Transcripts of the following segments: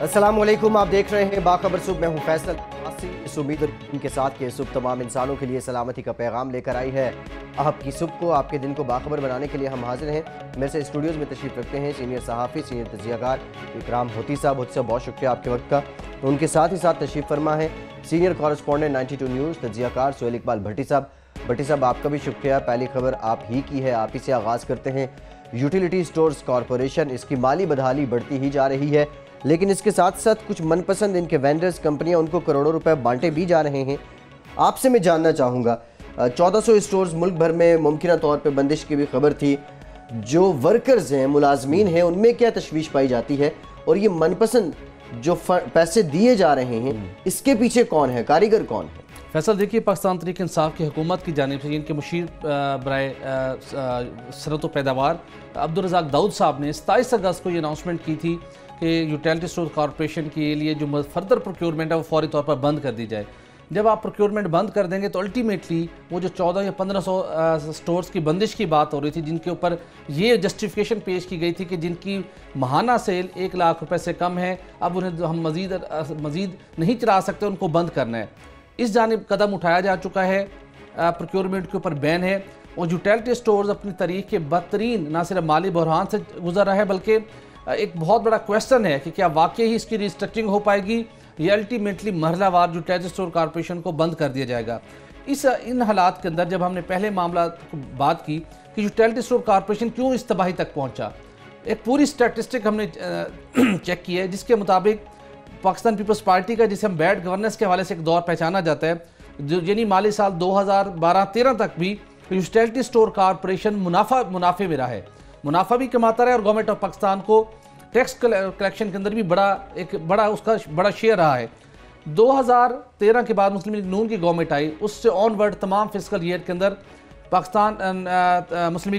अस्सलामुअलैकुम, आप देख रहे हैं बाखबर सुबह। मैं हूं फैसल। इस उम्मीद और यकीन के साथ कि सुबह तमाम इंसानों के लिए सलामती का पैगाम लेकर आई है। आपकी सुबह को, आपके दिन को बाखबर बनाने के लिए हम हाजिर हैं। मेरे से स्टूडियोज़ में तशरीफ़ रखते हैं सीनियर सहाफ़ी, सीनियर तजियाकार इकराम होती साहब। होती साहब, बहुत शुक्रिया आपके वक्त का। तो उनके साथ ही साथ तशरीफ़ फरमा है सीनियर कॉरेस्पॉन्डेंट 92 न्यूज़ तजियाकार सुहेल इकबाल भट्टी साहब। भट्टी साहब, आपका भी शुक्रिया। पहली खबर आप ही की है, आप ही से आगाज़ करते हैं। यूटिलिटी स्टोर्स कॉरपोरेशन, इसकी माली बदहाली बढ़ती ही जा रही है, लेकिन इसके साथ साथ कुछ मनपसंद इनके वेंडर्स, कंपनियां उनको करोड़ों रुपए बांटे भी जा रहे हैं। आपसे मैं जानना चाहूँगा, 1400 स्टोर्स मुल्क भर में मुमकिन तौर पे बंदिश की भी खबर थी। जो वर्कर्स हैं, मुलाजमीन हैं, उनमें क्या तशवीश पाई जाती है? और ये मनपसंद जो पैसे दिए जा रहे हैं, इसके पीछे कौन है, कारीगर कौन है? फैसल, देखिए, पाकिस्तान तहरीक इंसाफ की हुकूमत की जानिब से इनके मुशीर बराए सनअत व पैदावार अब्दुल रज़ाक दाऊद साहब ने 27 अगस्त को ये अनाउंसमेंट की थी कि यूटिलिटी स्टोर कॉरपोरेशन के लिए जो फर्दर प्रोक्योरमेंट है वो फौरी तौर पर बंद कर दी जाए। जब आप प्रोक्योरमेंट बंद कर देंगे तो अल्टीमेटली वो जो 14 या 1500 स्टोर्स की बंदिश की बात हो रही थी, जिनके ऊपर ये जस्टिफिकेशन पेश की गई थी कि जिनकी माहाना सेल 1 लाख रुपए से कम है, अब उन्हें हम मज़ीद नहीं चला सकते, उनको बंद करना है। इस जानिब कदम उठाया जा चुका है, प्रोक्योरमेंट के ऊपर बैन है। और यूटिलिटी स्टोर्स अपनी तारीख के बदतरीन ना सिर्फ माली बहरान से गुजर रहा है, बल्कि एक बहुत बड़ा क्वेश्चन है कि क्या वाकई ही इसकी रिस्ट्रक्चरिंग हो पाएगी या अल्टीमेटली महलावार यूटिलिटी स्टोर कॉरपोरेशन को बंद कर दिया जाएगा। इन हालात के अंदर जब हमने पहले मामला बात की कि यूटिलिटी स्टोर कॉरपोरेशन क्यों इस तबाही तक पहुंचा, एक पूरी स्टैटिस्टिक हमने चेक की है, जिसके मुताबिक पाकिस्तान पीपल्स पार्टी का, जिसे हम बैड गवर्नेंस के हवाले से एक दौर पहचाना जाता है, जो यानी माली साल 2012-13 तक भी यूटिलिटी स्टोर कॉरपोरेशन मुनाफे में रहा है, मुनाफा भी कमाता रहा है और गवर्नमेंट ऑफ पाकिस्तान को टैक्स कलेक्शन के अंदर भी उसका बड़ा शेयर रहा है। 2013 के बाद मुस्लिम लीग नून की गवर्नमेंट आई, उससे ऑनवर्ड तमाम फिस्कल ईयर के अंदर पाकिस्तान मुस्लिम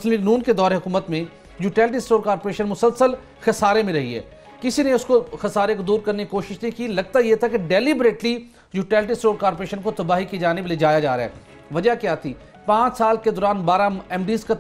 लीग नून के दौर हुकूमत में यूटिलिटी स्टोर कॉरपोरेशन मुसलसल खसारे में रही है। किसी ने उसको खसारे को दूर करने की कोशिश नहीं की। लगता यह था कि डेलिबरेटली यूटिलिटी स्टोर कॉरपोरेशन को तबाही की जानिब ले जाया जा रहा है। वजह क्या थी? 5 साल के दौरान 12 MDs का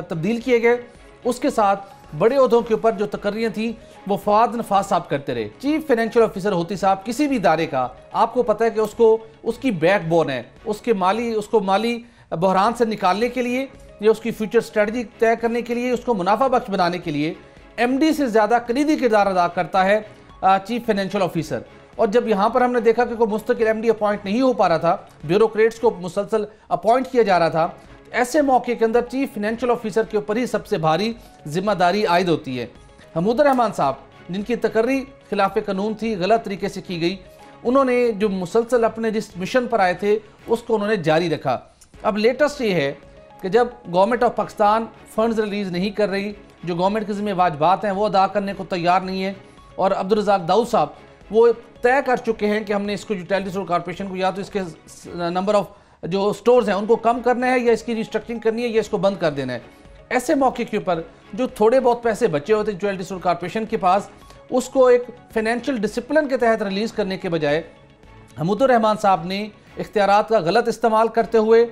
तब्दील किए गए। उसके साथ बड़े ओहदों के ऊपर जो तकर्रियाँ थी वो फवाद नफाज साहब करते रहे। चीफ फाइनेंशियल ऑफिसर होती साहब किसी भी इदारे का, आपको पता है कि उसकी बैकबोन है, उसको माली बहरान से निकालने के लिए या उसकी फ्यूचर स्ट्रेटजी तय करने के लिए, उसको मुनाफा बख्श बनाने के लिए MD से ज़्यादा कलीदी किरदार अदा करता है चीफ फाइनेंशियल ऑफिसर। और जब यहाँ पर हमने देखा कि कोई मुस्तकिल MD अपॉइंट नहीं हो पा रहा था, ब्यूरोक्रेट्स को मुसलसल अपॉइंट किया जा रहा था, ऐसे मौके के अंदर चीफ फाइनेंशियल ऑफिसर के ऊपर ही सबसे भारी जिम्मेदारी आयद होती है। हमूद रहमान साहब, जिनकी तकर्री खिलाफ कानून थी, गलत तरीके से की गई, उन्होंने जो मुसलसल अपने जिस मिशन पर आए थे उसको उन्होंने जारी रखा। अब लेटेस्ट ये है कि जब government of Pakistan funds release नहीं कर रही, जो गवर्नमेंट के ज़िम्मे वाजिबात हैं वो अदा करने को तैयार नहीं है, और अब्दुल रज़ाक दाऊद साहब वो तय कर चुके हैं कि हमने इसको यूटिलिटी स्टोर कॉरपोरेशन को या तो इसके नंबर ऑफ जो स्टोर्स हैं उनको कम करना है, या इसकी रिस्ट्रक्चरिंग करनी है, या इसको बंद कर देना है। ऐसे मौके के ऊपर जो थोड़े बहुत पैसे बचे होते यूटिलिटी स्टोर कॉरपोरेशन के पास, उसको एक फाइनेंशियल डिसिप्लिन के तहत रिलीज़ करने के बजाय हमूदुर रहमान साहब ने इख्तियारात का गलत इस्तेमाल करते हुए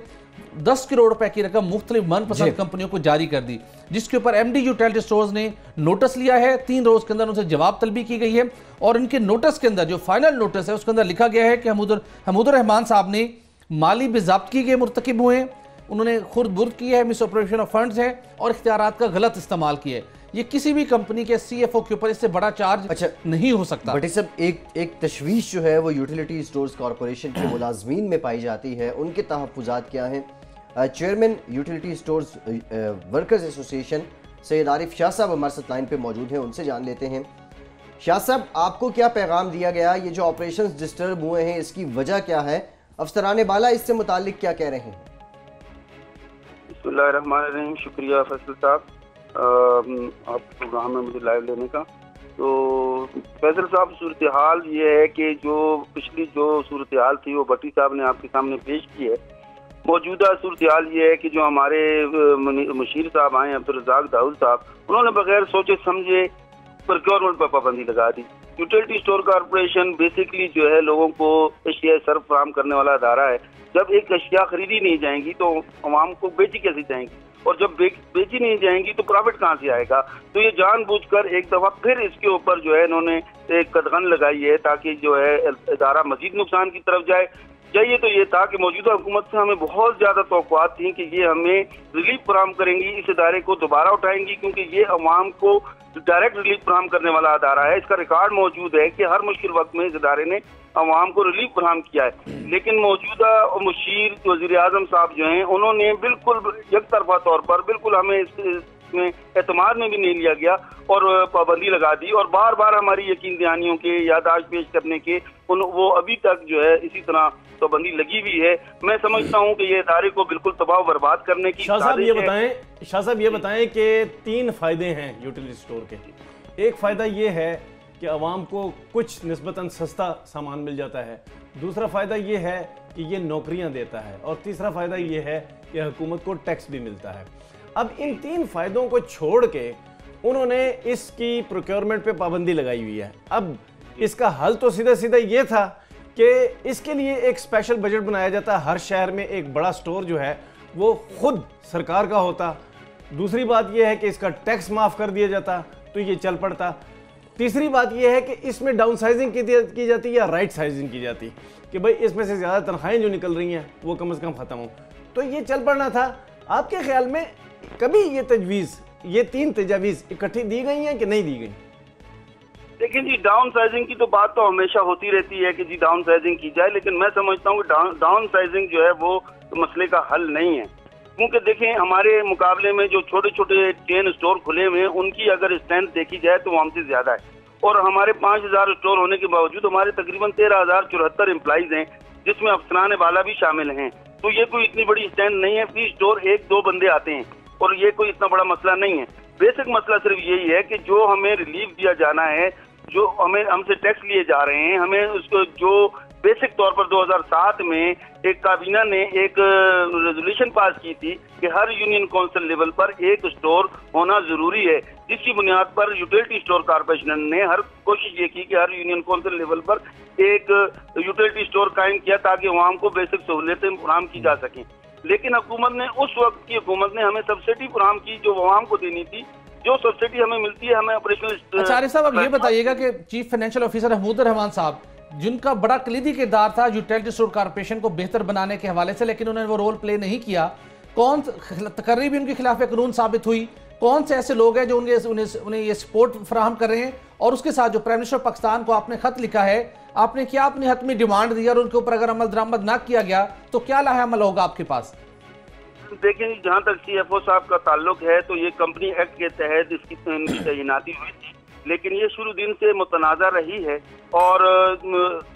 10 करोड़ रुपए की रकम मुख्तलिफ मनपसंद कंपनियों को जारी कर दी, जिसके ऊपर MD यूटिलिटी स्टोर्स ने नोटिस लिया है। 3 रोज के अंदर उनसे जवाब तलबी की गई है, और इनके नोटिस के अंदर जो फाइनल नोटिस है उसके अंदर लिखा गया है कि हमूदुर रहमान साहब ने माली बेज़ाब्तगी के मुर्तकिब हुए, उन्होंने खुद बुर्द की है, मिस ऑपरेशन ऑफ फंड्स है, और इख्तियारात का गलत इस्तेमाल किया है। ये किसी भी कंपनी के CFO के ऊपर इससे बड़ा चार्ज नहीं हो सकता। बट सब एक तशवीश जो है वो यूटिलिटी स्टोर्स कॉरपोरेशन के मुलाजमीन में पाई जाती है, उनके तहफ़्फ़ुज़ात क्या हैं? Chairman utility stores workers association Syed Arif Shah साहब हमारे साथ लाइन पे मौजूद हैं, उनसे जान लेते हैं। शाह साहब, आपको क्या पैगाम दिया गया? ये जो ऑपरेशंस डिस्टर्ब हुए हैं, इसकी वजह क्या है? अफसरान बाला इससे मुतालिक क्या कह रहे हैं? बिस्मिल्लाहिर्रहमानिर्रहीम। शुक्रिया फैसल साहब, आप प्रोग्राम में मुझे लाइव लेने का। तो फैसल साहब, सूरत हाल ये है कि जो पिछली जो सूरत हाल थी वो भट्टी साहब ने आपके सामने पेश की है। मौजूदा सूरत हाल ये है कि जो हमारे मुशीर साहब आए अब्दुल रज़ाक दाऊद साहब, उन्होंने बगैर सोचे समझे प्रोक्योरमेंट पर पाबंदी लगा दी। यूटिलिटी स्टोर कॉर्पोरेशन बेसिकली जो है लोगों को एशिया सर्व फराहम करने वाला अदारा है। जब एक अशिया खरीदी नहीं जाएंगी तो आवाम को बेची कैसे जाएंगी, और जब बेची नहीं जाएंगी तो प्रॉफिट कहाँ से आएगा। तो ये जानबूझकर एक दफा फिर इसके ऊपर जो है इन्होंने एक कदगन लगाई है ताकि जो है इदारा मजीद नुकसान की तरफ जाए। चाहिए तो ये था कि मौजूदा हुकूमत से हमें बहुत ज्यादा तवक्कुआत थी कि ये हमें रिलीफ फराहम करेंगी, इस इदारे को दोबारा उठाएंगी, क्योंकि ये अवाम को डायरेक्ट रिलीफ फराहम करने वाला अदारा है। इसका रिकॉर्ड मौजूद है कि हर मुश्किल वक्त में इस इदारे ने अवाम को रिलीफ फराहम किया है। लेकिन मौजूदा मुशीर वज़ीर आज़म साहब जो हैं उन्होंने बिल्कुल एकतरफा तौर पर बिल्कुल हमें इसमें एतमाद में भी नहीं लिया गया और पाबंदी लगा दी, और बार बार हमारी यकीन दहानियों के यादाश्त पेश करने के वो अभी तक जो है इसी तरह पाबंदी लगी हुई है। मैं समझता हूँ कि ये इदारे को बिल्कुल तबाह बर्बाद करने की शाह साहब ये बताएं कि 3 फायदे हैं यूटिलिटी स्टोर के। एक फायदा ये है कि अवाम को कुछ निस्बतन सस्ता सामान मिल जाता है, दूसरा फ़ायदा ये है कि ये नौकरियां देता है, और तीसरा फ़ायदा ये है कि हुकूमत को टैक्स भी मिलता है। अब इन 3 फ़ायदों को छोड़ के उन्होंने इसकी प्रोक्योरमेंट पे पाबंदी लगाई हुई है। अब इसका हल तो सीधा सीधा ये था कि इसके लिए एक स्पेशल बजट बनाया जाता, हर शहर में एक बड़ा स्टोर जो है वो खुद सरकार का होता। दूसरी बात यह है कि इसका टैक्स माफ़ कर दिया जाता तो ये चल पड़ता। तीसरी बात यह है कि इसमें डाउन साइजिंग की जाती या राइट साइजिंग की जाती कि भाई इसमें से ज़्यादा तनख्वाहें जो निकल रही हैं वो कम से कम ख़त्म हो, तो ये चल पड़ना था। आपके ख्याल में कभी ये तजवीज़, ये 3 तजावीज़ इकट्ठी दी गई हैं कि नहीं दी गई? देखिए जी, डाउन साइजिंग की तो बात तो हमेशा होती रहती है कि जी डाउन साइजिंग की जाए, लेकिन मैं समझता हूँ कि डाउन साइजिंग जो है वो मसले का हल नहीं है। क्योंकि देखें, हमारे मुकाबले में जो छोटे छोटे चेन स्टोर खुले हुए हैं उनकी अगर स्ट्रेंथ देखी जाए तो वो हमसे ज्यादा है, और हमारे 5000 स्टोर होने के बावजूद हमारे तकरीबन 13,074 एम्प्लॉइज हैं, जिसमें अफसरान बाला भी शामिल हैं। तो ये कोई इतनी बड़ी स्ट्रेंथ नहीं है। फी स्टोर 1-2 बंदे आते हैं और ये कोई इतना बड़ा मसला नहीं है। बेसिक मसला सिर्फ यही है कि जो हमें रिलीफ दिया जाना है, जो हमसे टैक्स लिए जा रहे हैं, हमें उसको जो बेसिक तौर पर 2007 में एक काबीना ने एक रेजोल्यूशन पास की थी कि हर यूनियन काउंसिल लेवल पर एक स्टोर होना जरूरी है, जिसकी बुनियाद पर यूटिलिटी स्टोर कॉर्पोरेशन ने हर कोशिश ये की कि हर यूनियन काउंसिल लेवल पर एक यूटिलिटी स्टोर कायम किया ताकि अवाम को बेसिक सहूलियतें फराहम की जा सकें। लेकिन हुकूमत ने, उस वक्त की हुकूमत ने हमें सब्सिडी फराहम की जो अवाम को देनी थी। जो सब्सिडी हमें मिलती है हमें ऑपरेशनल। अच्छा आरिफ साहब, अब ये बताइएगा कि chief financial officer Mahmood Rahman साहब, जिनका बड़ा कलीदी किरदार था यूटिलिटी स्टोर कॉर्पोरेशन को बेहतर बनाने के हवाले से, लेकिन उन्होंने वो रोल प्ले नहीं किया, कौन तकर्री भी उनके खिलाफ कानून साबित हुई? कौन से ऐसे लोग हैं जो उन्हें ये सपोर्ट फराहम कर रहे हैं? और उसके साथ जो प्राइम मिनिस्टर पाकिस्तान को आपने खत लिखा है, आपने क्या अपनी हतमी डिमांड दी और उनके ऊपर अगर अमल दरामद ना किया गया तो क्या लाहे अमल होगा आपके पास? देखें, जहाँ तक CFO साहब का ताल्लुक है तो ये कंपनी एक्ट के तहत इसकी तैनाती हुई थी, लेकिन ये शुरू दिन से मुतनाज़ा रही है। और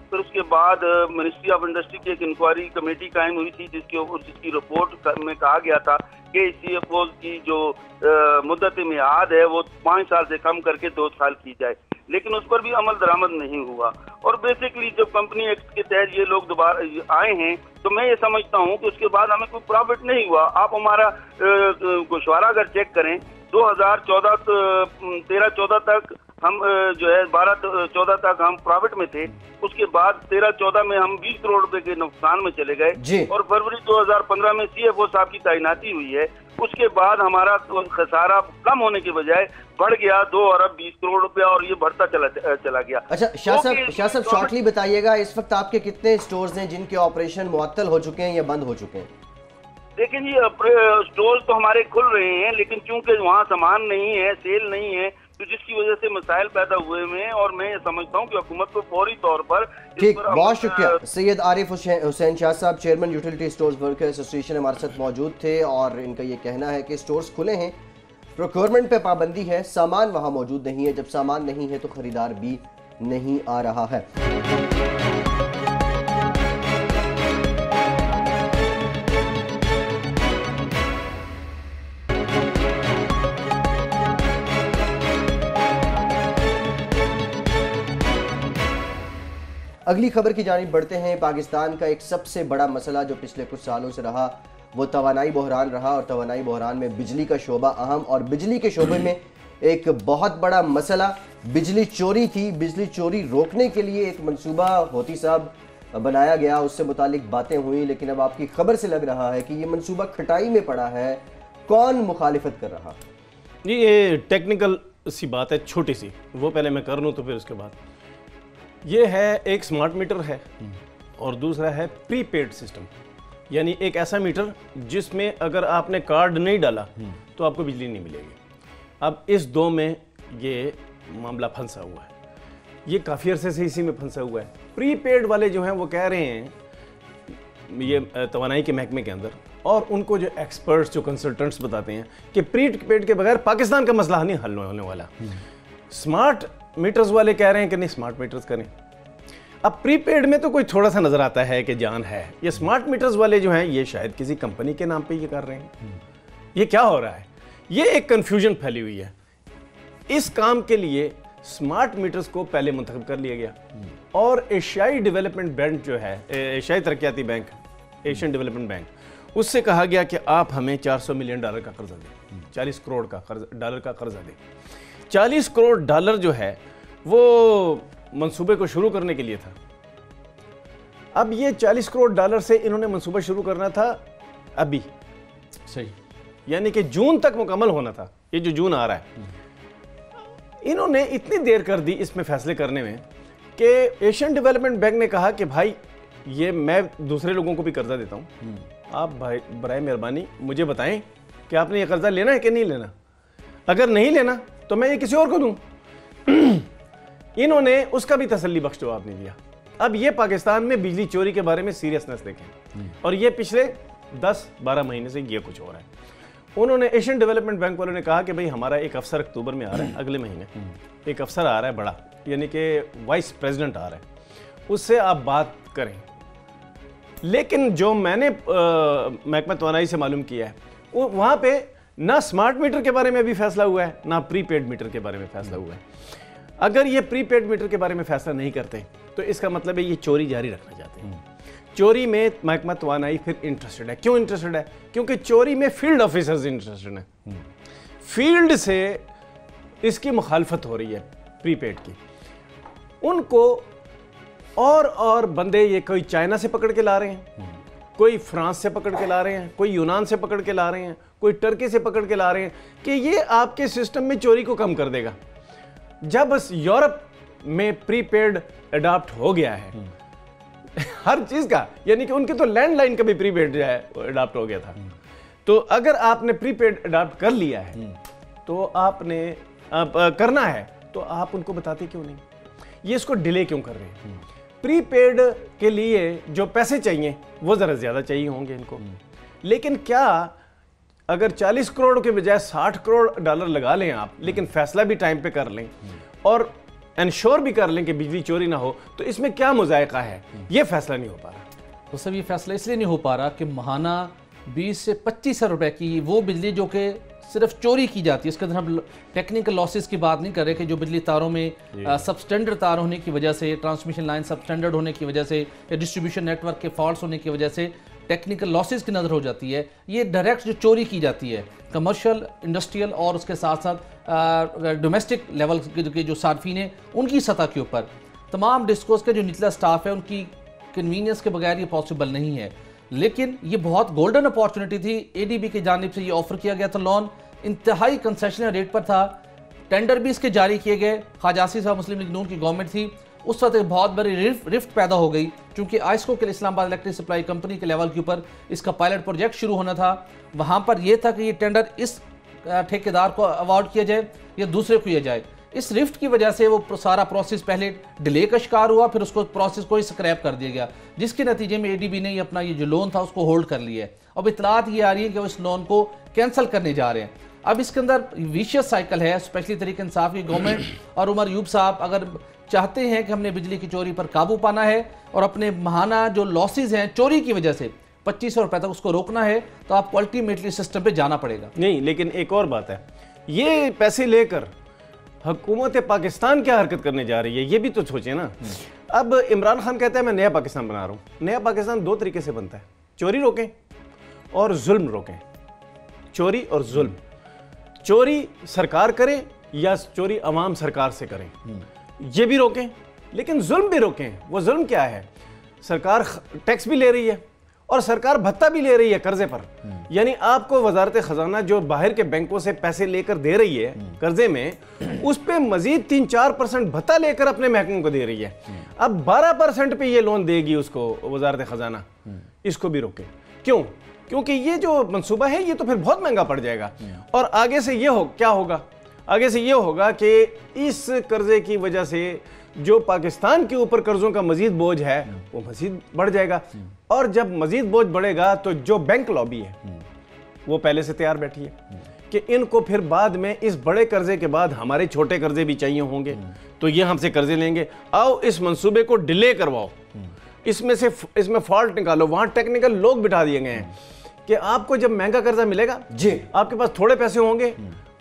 फिर उसके बाद मिनिस्ट्री ऑफ इंडस्ट्री की एक इंक्वायरी कमेटी कायम हुई थी जिसकी रिपोर्ट में कहा गया था कि CFO की जो मुद्दत मियाद है वो 5 साल से कम करके 2 साल की जाए, लेकिन उस पर भी अमल दरामद नहीं हुआ। और बेसिकली जब कंपनी एक्ट के तहत ये लोग दोबारा आए हैं तो मैं ये समझता हूँ कि उसके बाद हमें कोई प्रॉफिट नहीं हुआ। आप हमारा गोशवारा अगर चेक करें, 2013-14 तक हम जो है 12-14 तक हम प्रॉफिट में थे, उसके बाद 13-14 में हम 20 करोड़ रुपए के नुकसान में चले गए, और फरवरी 2015 में CFO साहब की तैनाती हुई है। उसके बाद हमारा खसारा कम होने के बजाय बढ़ गया 2 अरब 20 करोड़ रुपया, और ये बढ़ता चला गया। अच्छा शाह साहब शॉर्टली बताइएगा, इस वक्त आपके कितने स्टोर्स हैं जिनके ऑपरेशन मुअत्तल हो चुके हैं या बंद हो चुके हैं? देखिए जी, स्टोर तो हमारे खुल रहे हैं, लेकिन चूंकि वहाँ सामान नहीं है, सेल नहीं है, तो जिसकी वजह से मसाइल पैदा हुए हुए हैं। और मैं ये समझता हूँ कि हुकूमत को फौरी तौर पर। ठीक, बहुत शुक्रिया। सैयद आरिफ हुसैन शाह साहब, chairman utility stores worker association, हमारे साथ मौजूद थे, और इनका ये कहना है कि स्टोर्स खुले हैं, प्रोक्योरमेंट पे पाबंदी है, सामान वहाँ मौजूद नहीं है, जब सामान नहीं है तो खरीदार भी नहीं आ रहा है। अगली खबर की जानिब बढ़ते हैं। पाकिस्तान का एक सबसे बड़ा मसला जो पिछले कुछ सालों से रहा वो तवानाई बहरान रहा, और तवानाई बहरान में बिजली का शोबा अहम, और बिजली के शोबे में ایک بہت بڑا مسئلہ بجلی چوری تھی. بجلی چوری روکنے کے لیے ایک منصوبہ ہوتی صاحب بنایا گیا, اس سے متعلق باتیں ہوئیں, لیکن اب آپ کی خبر سے لگ رہا ہے کہ یہ منصوبہ کھٹائی میں پڑا ہے. کون مخالفت کر رہا؟ جی یہ ٹیکنیکل سی بات ہے چھوٹی سی, وہ پہلے میں کر لوں تو پھر اس کے بعد. یہ ہے ایک سمارٹ میٹر ہے اور دوسرا ہے پری پیڈ سسٹم, یعنی ایک ایسا میٹر جس میں اگر آپ نے کارڈ نہیں ڈالا تو آپ کو بجلی نہیں ملے گی. اب اس دو میں یہ معاملہ پھنسا ہوا ہے, یہ کافی عرصے سے اسی میں پھنسا ہوا ہے. پری پیڈ والے جو ہیں وہ کہہ رہے ہیں یہ توانائی کے محکمے کے اندر, اور ان کو جو ایکسپرٹس جو کنسلٹنٹس بتاتے ہیں کہ پری پیڈ کے بغیر پاکستان کا مسئلہ نہیں حل ہونے والا. سمارٹ میٹرز والے کہہ رہے ہیں کہ نہیں سمارٹ میٹرز کریں. اب پری پیڈ میں تو کوئی تھوڑا سا نظر آتا ہے کہ جان ہے, یہ سمارٹ میٹرز والے جو ہیں یہ شاید کسی کمپنی کے نام پہ یہ کر رہے ہیں. یہ کیا ہو رہا ہے؟ یہ ایک کنفیوژن پھیلی ہوئی ہے. اس کام کے لیے سمارٹ میٹرز کو پہلے منتخب کر لیا گیا اور ایشیائی ڈیولپمنٹ بینک جو ہے, ایشیائی ترقیاتی بینک, ایشین ڈیولپمنٹ بینک, اس سے کہا گیا کہ آپ ہمیں $400 ملین کا قرضہ دیں, 40 کروڑ ڈالر کا قرضہ دیں. 40 کروڑ ڈالر جو ہے وہ منصوبے کو شروع کرنے کے لیے تھا. اب یہ 40 کروڑ ڈالر سے انہوں نے منصوبہ شروع کرنا تھا ابھی, صحیح, یعنی کہ جون تک مکمل ہونا تھا. یہ جو جون آ رہا ہے, انہوں نے اتنی دیر کر دی اس میں فیصلے کرنے میں کہ ایشین ڈیولپمنٹ بینک نے کہا کہ بھائی یہ میں دوسرے لوگوں کو بھی قرضہ دیتا ہوں, آپ بھائی برائے مہربانی مجھے بتائیں کہ آپ نے یہ قرضہ لینا ہے کہ نہیں لینا. اگر نہیں لینا تو میں یہ کسی اور کو دوں. انہوں نے اس کا بھی تسلی بخش جواب نہیں دیا. اب یہ پاکستان میں بجلی چوری کے بارے میں سیریسنس دیکھیں, اور یہ پچھلے 10-12 مہینے سے یہ کچھ ہو رہا ہے. انہوں نے ایشین ڈیولپمنٹ بینک والوں نے کہا کہ بھئی ہمارا ایک افسر اکتوبر میں آ رہا ہے, اگلے مہینے ایک افسر آ رہا ہے بڑا, یعنی کہ وائس پریزیڈنٹ آ رہا ہے, اس سے آپ بات کریں. لیکن جو میں نے محکمہ توانائی سے معلوم کیا ہے, وہاں پہ نہ سمارٹ میٹر کے بارے میں بھی فیصلہ ہوا ہے, نہ پری پیڈ میٹر کے بارے میں فیصلہ ہوا ہے. اگر یہ پری پیڈ میٹر کے بارے میں فیصلہ نہیں کرتے تو اس کا مطلب ہے یہ چوری جاری رکھنا چاہتے ہیں. چوری میں محکمہ توانائی پھر انٹرسٹڈ ہے. کیوں انٹرسٹڈ ہے؟ کیونکہ چوری میں فیلڈ آفیسرز انٹرسٹڈ ہیں. فیلڈ سے اس کی مخالفت ہو رہی ہے پری پیڈ کی. ان کو اور بندے یہ کوئی چائنا سے پکڑ کے لا رہے ہیں, کوئی فرانس سے پکڑ کے لا رہے ہیں, کوئی یونان سے پکڑ کے لا رہے ہیں, کوئی ٹرکی سے پکڑ کے لا رہے ہیں کہ یہ آپ کے سسٹم میں چوری کو کم کر دے گا. جب اس یورپ میں پری پیڈ اڈاپٹ ہو گیا ہے ہر چیز کا, یعنی کہ ان کے تو لینڈ لائن کا بھی پری پیڈ جو ہے اڈاپٹ ہو گیا تھا. تو اگر آپ نے پری پیڈ اڈاپٹ کر لیا ہے تو آپ نے کرنا ہے تو آپ ان کو بتاتے کیوں نہیں؟ یہ اس کو ڈیلے کیوں کر رہے ہیں؟ پری پیڈ کے لیے جو پیسے چاہیے وہ ذرا زیادہ چاہیے ہوں گے ان کو, لیکن کیا اگر 40 کروڑ کے بجائے 60 کروڑ ڈالر لگا لیں آپ, لیکن فیصلہ بھی ٹائم پہ کر لیں اور انشور بھی کر لیں کہ بجلی چوری نہ ہو, تو اس میں کیا مذائقہ ہے؟ یہ فیصلہ نہیں ہو پا رہا. تو سب یہ فیصلہ اس لیے نہیں ہو پا رہا کہ ماہانہ 20 سے 25 روپے کی وہ بجلی جو کہ صرف چوری کی جاتی ہے, اس کے اندر ہم ٹیکنیکل لاسز کی بات نہیں کر رہے کہ جو بجلی تاروں میں سب سٹینڈرڈ تار ہونے کی وجہ سے, ٹرانسمیشن لائن سب سٹینڈرڈ ہونے کی وجہ سے, یا ڈسٹریبیوشن نیٹ ورک کے فالٹس ہونے کی وجہ سے ٹیکنیکل لاسز کی نظر ہو جاتی ہے. یہ ڈائریکٹ جو چوری کی جاتی ہے کمرشل, انڈسٹریل اور اس کے ساتھ ساتھ ڈومیسٹک لیول کے جو صارفین ہیں ان کی سطح کے اوپر, تمام ڈسکوز کا جو نچلا سٹاف ہے ان کی کنوینئنس کے بغیر یہ پاسبل نہیں ہے. لیکن یہ بہت گولڈن اپارچونٹی تھی. اے ڈی بی کی جانب سے یہ آفر کیا گیا تھا لون, انتہائی کنسیشنل ریٹ پر تھا, ٹینڈر بھی اس کے جاری کیے گئے. خواجہ آصف صاحب مسلم لیگ نون کی گورنمنٹ تھی, اس وقت ایک بہت بڑی رفٹ پیدا ہو گئی چونکہ آئسکو کے اسلام آباد الیکٹرک سپلائی کمپنی کے لیول کے اوپر اس کا پائلٹ پروجیکٹ شروع ہونا تھا. وہاں پر یہ تھا کہ یہ ٹینڈر اس ٹھیکیدار کو اوارڈ کیا جائے یا دوسرے کو کیا جائے. اس رفٹ کی وجہ سے وہ سارا پروسیس پہلے ڈیلے کا شکار ہوا, پھر اس کو پروسیس کو ہی سکریپ کر دیا گیا, جس کے نتیجے میں اے ڈی بی نے اپنا یہ جو لون تھا اس کو ہولڈ کر لیا ہے. اب اطلاعات یہ آ رہی ہے کہ وہ اس لون کو کینسل کرنے جا رہے ہیں. اب اس کے اندر ویشیس سائیکل ہے. اسپیشلی تحریک انصاف کی گورنمنٹ اور عمر ایوب صاحب اگر چاہتے ہیں کہ ہم نے بجلی کی چوری پر قابو پانا ہے اور اپنے ماہانہ جو لاسز ہیں چوری کی وجہ سے 2500 روپے تک اس کو روکنا ہے, تو آپ کو الٹیمیٹلی سسٹم پہ جانا پڑے گا. نہیں, لیکن ایک اور بات ہے, یہ پیسے لے کر حکومت پاکستان کیا حرکت کرنے جا رہی ہے یہ بھی تو سوچیں نا. اب عمران خان کہتا ہے میں نیا پاکستان بنا رہا ہوں. نیا پاکستان دو طریقے سے بنتا ہے, چوری روکیں اور ظلم روکیں. چوری اور ظلم. چوری سرکار کرے یا چوری عوام سرکار سے کریں، یہ بھی روکیں، لیکن ظلم بھی روکیں۔ وہ ظلم کیا ہے؟ سرکار ٹیکس بھی لے رہی ہے اور سرکار بھتہ بھی لے رہی ہے قرضے پر، یعنی آپ کو وزارت خزانہ جو باہر کے بینکوں سے پیسے لے کر دے رہی ہے قرضے میں، اس پہ مزید 3-4% بھتہ لے کر اپنے محکموں کو دے رہی ہے۔ اب 12% پہ یہ لون دے گی اس کو وزارت خزانہ، اس کو بھی روکیں۔ کیوں؟ کیونکہ یہ جو منصوبہ ہے یہ تو پھر بہت مہنگا پڑ جائے گا، اور آگے سے یہ کیا ہوگا؟ آگے سے یہ ہوگا کہ اس قرضے کی وجہ سے جو پاکستان کے اوپر قرضوں کا مزید بوجھ ہے وہ مزید بڑھ جائے گا، اور جب مزید بوجھ بڑھے گا تو جو بینک لابی ہے وہ پہلے سے تیار بیٹھی ہے کہ ان کو پھر بعد میں اس بڑے قرضے کے بعد ہمارے چھوٹے قرضے بھی چاہیے ہوں گے، تو یہ ہم سے قرضے لیں گے، آؤ اس منصوبے کو ڈیلے کرواؤ، اس میں فالٹ نکالو۔ وہاں ٹیکنیکل لوگ بٹھا دیے گئے ہیں کہ آپ کو جب مہنگا قرضہ ملے گا، جی آپ کے پاس تھوڑے پیسے ہوں گے،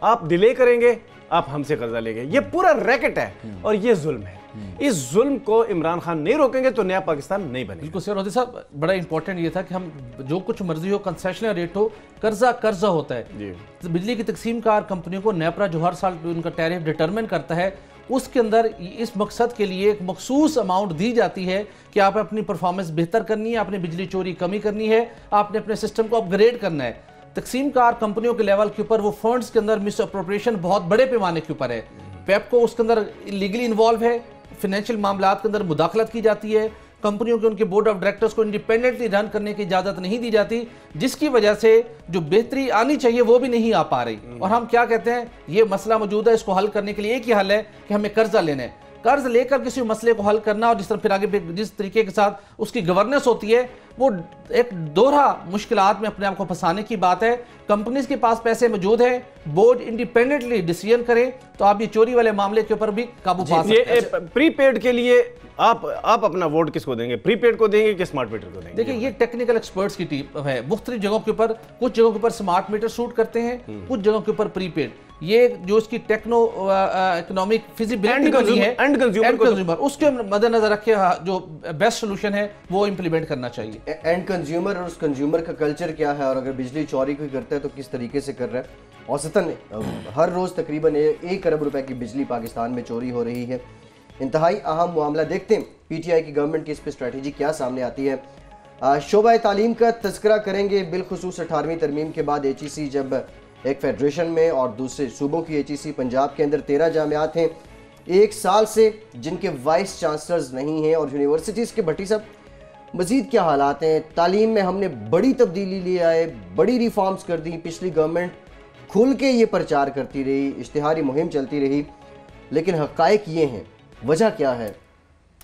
آپ ڈیلے کریں گے، آپ ہم سے قرضہ لیں گے۔ یہ پورا ریکٹ ہے اور یہ ظلم ہے۔ اس ظلم کو عمران خان نہیں روکیں گے تو نیا پاکستان نہیں بنے گا۔ بالکل سر عہدے صاحب، بڑا امپورٹنٹ یہ تھا کہ ہم جو کچھ مرضی ہو، کنسیشنل ریٹ ہو، قرضہ ہوتا ہے۔ بجلی کی تقسیم کار کمپنیوں کو نیپرا جو ہر سال ان کا ٹیرف ڈیٹرمن کرتا ہے، اس کے اندر اس مقصد کے لیے ایک مخصوص اماؤنٹ دی جاتی ہے کہ آپ اپنی پرفارمنس بہتر کرنی ہے، اپنی بجلی چوری کمی کرنی ہے، آپ نے اپنے سسٹم کو اپ گریڈ کرنا ہے۔ تقسیم کار کمپنیوں کے لیول کے اوپر وہ فنڈز کے اندر مس اپروپریشن بہت بڑے پیمانے کے اوپر ہے۔ پیپ کو اس کے اندر لیگلی انوالو ہے، فائنینشیل معاملات کے اندر مداخلت کی جاتی ہے، کمپنیوں کے ان کے بورڈ آف ڈائریکٹرز کو انڈیپینڈنٹلی رن کرنے کی اجازت نہیں دی جاتی، جس کی وجہ سے جو بہتری آنی چاہیے وہ بھی نہیں آ پا رہی۔ اور ہم کیا کہتے ہیں، یہ مسئلہ موجود ہے، اس کو حل کرنے کے لیے ایک ہی حل ہے کہ ہمیں قرضہ لینا ہے۔ قرض لے کر کسی مسئلے کو حل کرنا، اور جس طرح پھر آگے جس طریقے کے ساتھ اس کی گورننس ہوتی ہے، وہ ایک دوہرا مشکلات میں اپنے آپ کو پھنسانے کی بات ہے۔ کمپنیز کے پاس پیسے موجود ہیں، بورڈ انڈیپینڈنٹلی ڈیسیژن کریں تو آپ یہ چوری والے معاملے کے اوپر بھی قابو پا سکتے ہیں۔ یہ پری پیڈ کے لیے آپ اپنا ووٹ کس کو دیں گے؟ پری پیڈ کو دیں گے کہ اسمارٹ میٹر کو دیں گے؟ دیکھیں، یہ ٹیکنیکل ایکسپرٹس کی ٹیم ہے، مختلف جگہوں کے اوپر، کچھ جگہوں کے اوپر سمارٹ میٹر سوٹ کرتے ہیں، کچھ جگہوں کے اوپر پری پیڈ۔ یہ جو اس کی ٹیکنو اکنامک فیزیبلٹی بنی ہے، اینڈ کنزیومر، اس کے مد نظر رکھے جو بیسٹ سولوشن ہے وہ امپلیمنٹ کرنا چاہیے۔ اینڈ کنزیومر اور اس کنزیومر کا کلچر کیا ہے، اور اگر بجلی چوری کوئی کرتا ہے تو کس طریقے سے کر رہا ہے؟ اوسطاً ہر روز تقریباً 1 ارب روپے کی بجلی پاکستان میں چوری ہو رہی ہے۔ انتہائی اہم معاملہ، دیکھتے ہیں پی ٹی آئی کی گورنمنٹ کی اس پہ اسٹریٹجی کیا سامنے آتی ہے۔ شعبہ تعلیم کا تذکرہ کریں گے، بالخصوص 18ویں ترمیم کے بعد ایچ ای سی جب ایک فیڈریشن میں اور دوسرے صوبوں کی ایچ ای سی، پنجاب کے اندر 13 جامعات ہیں 1 سال سے جن کے وائس چانسلرز نہیں ہیں، اور یونیورسٹیز کے بھٹی صاحب مزید کیا حالات ہیں؟ تعلیم میں ہم نے بڑی تبدیلی لے آئے، بڑی ریفارمز کر دی، پچھلی گورنمنٹ کھل کے یہ پرچار کرتی رہی، اشتہاری مہم چلتی رہی، لیکن حقائق یہ ہیں، وجہ کیا ہے؟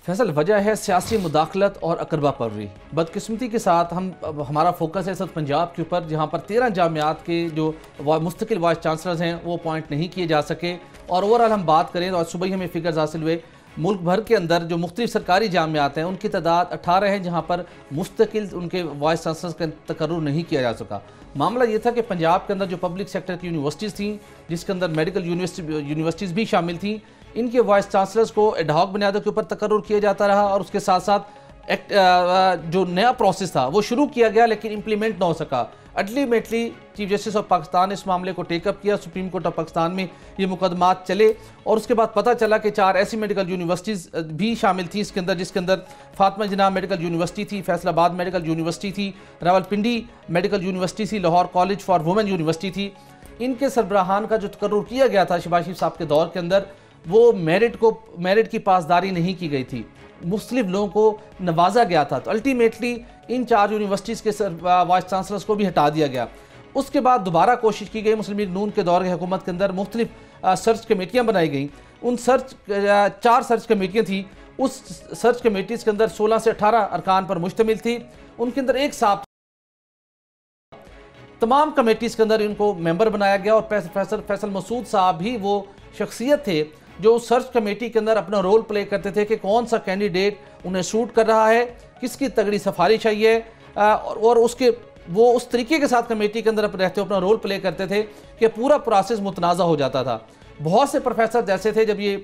فیصل، وجہ ہے سیاسی مداخلت اور اقربا پروری۔ بدقسمتی کے ساتھ ہمارا فوکس ہے صرف پنجاب کے اوپر، جہاں پر 13 جامعات کے جو مستقل وائس چانسلرز ہیں وہ اپوائنٹ نہیں کیے جا سکے۔ اور اوورآل ہم بات کریں تو آج صبح ہی ہمیں فگرز حاصل ہوئے، ملک بھر کے اندر جو مختلف سرکاری جامعات ہیں ان کی تعداد 18 ہیں جہاں پر مستقل ان کے وائس چانسلرز کا تقرر نہیں کیا جا سکا۔ معاملہ یہ تھا کہ پنجاب کے اندر جو پبلک سیکٹر کی یونیورسٹیز تھیں، جس کے اندر میڈیکل یونیورسٹیز بھی شامل تھیں، ان کے وائس چانسلرز کو ایڈ ہاک بنیادوں کے اوپر تقرر کیا جاتا رہا، اور اس کے ساتھ ساتھ جو نیا پروسیس تھا وہ شروع کیا گیا لیکن امپلیمنٹ نہ ہو سکا۔ Ultimately chief justice of Pakistan نے اس معاملے کو ٹیک اپ کیا، سپریم کورٹ آف پاکستان میں یہ مقدمات چلے، اور اس کے بعد پتہ چلا کہ 4 ایسی میڈیکل یونیورسٹیز بھی شامل تھیں اس کے اندر، جس کے اندر فاطمہ جناح میڈیکل یونیورسٹی تھی، فیصل آباد میڈیکل یونیورسٹی تھی، راولپنڈی میڈیکل یونیورسٹی تھی، Lahore college for women university تھی۔ ان کے سربراہان کا جو تقرر کیا گیا تھا شہباز شریف صاحب کے دور کے اندر، وہ میرٹ کی پاسداری نہیں کی گئی تھی، مختلف لوگوں کو نوازا گیا تھا، تو الٹیمیٹلی ان 4 یونیورسٹیز کے وائس چانسلرز کو بھی ہٹا دیا گیا۔ اس کے بعد دوبارہ کوشش کی گئی، مسلم لیگ نون کے دور کی حکومت کے اندر مختلف سرچ کمیٹیاں بنائی گئیں، ان 4 سرچ کمیٹیاں تھیں، اس سرچ کمیٹیز کے اندر 16 سے 18 ارکان پر مشتمل تھی، ان کے اندر ایک صاحب تمام کمیٹیز کے اندر ان کو ممبر بنایا گیا، اور فیصل مسعود صاحب بھی وہ شخصیت تھے جو سرچ کمیٹی کے اندر اپنا رول پلے کرتے تھے کہ کون سا کینڈیڈیٹ انہیں سوٹ کر رہا ہے، کس کی تگڑی سفارش چاہیے، اور وہ اس طریقے کے ساتھ کمیٹی کے اندر رہتے اپنا رول پلے کرتے تھے کہ پورا پروسیس متنازع ہو جاتا تھا۔ بہت سے پروفیسر جیسے تھے، جب یہ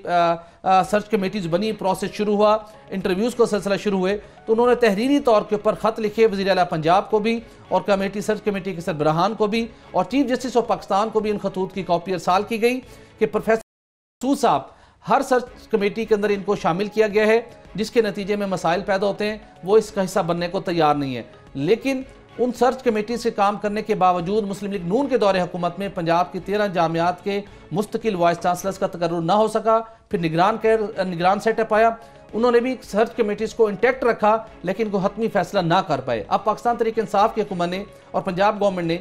سرچ کمیٹیز بنی، پروسیس شروع ہوا، انٹرویوز کا سلسلہ شروع ہوئے، تو انہوں نے تحریری طور کے اوپر خط لکھے وزیر اعلیٰ پنجاب کو بھی، اور سرچ کمیٹی کے سربراہان کو بھی، اور چیف جسٹس آف پاکستان کو بھی ان خطوط کی کاپی ارسال کی گئی کہ پروفیسر सूद साहब, हर सर्च कमेटी के अंदर इनको शामिल किया गया है, जिसके नतीजे में मसाइल पैदा होते हैं, वो इसका हिस्सा बनने को तैयार नहीं है। लेकिन उन सर्च कमेटी से काम करने के बावजूद मुस्लिम लीग नून के दौरे हुकूमत में पंजाब की 13 जामियात के मुस्तकिल वाइस चांसलर्स का तकर्रुर ना हो सका। फिर निगरान सेटअप आया, उन्होंने भी सर्च कमेटीज़ को इंटैक्ट रखा, लेकिन कोई हतमी फैसला ना कर पाए। अब पाकिस्तान तहरीक इंसाफ की हुकूमत ने और पंजाब गवर्नमेंट ने,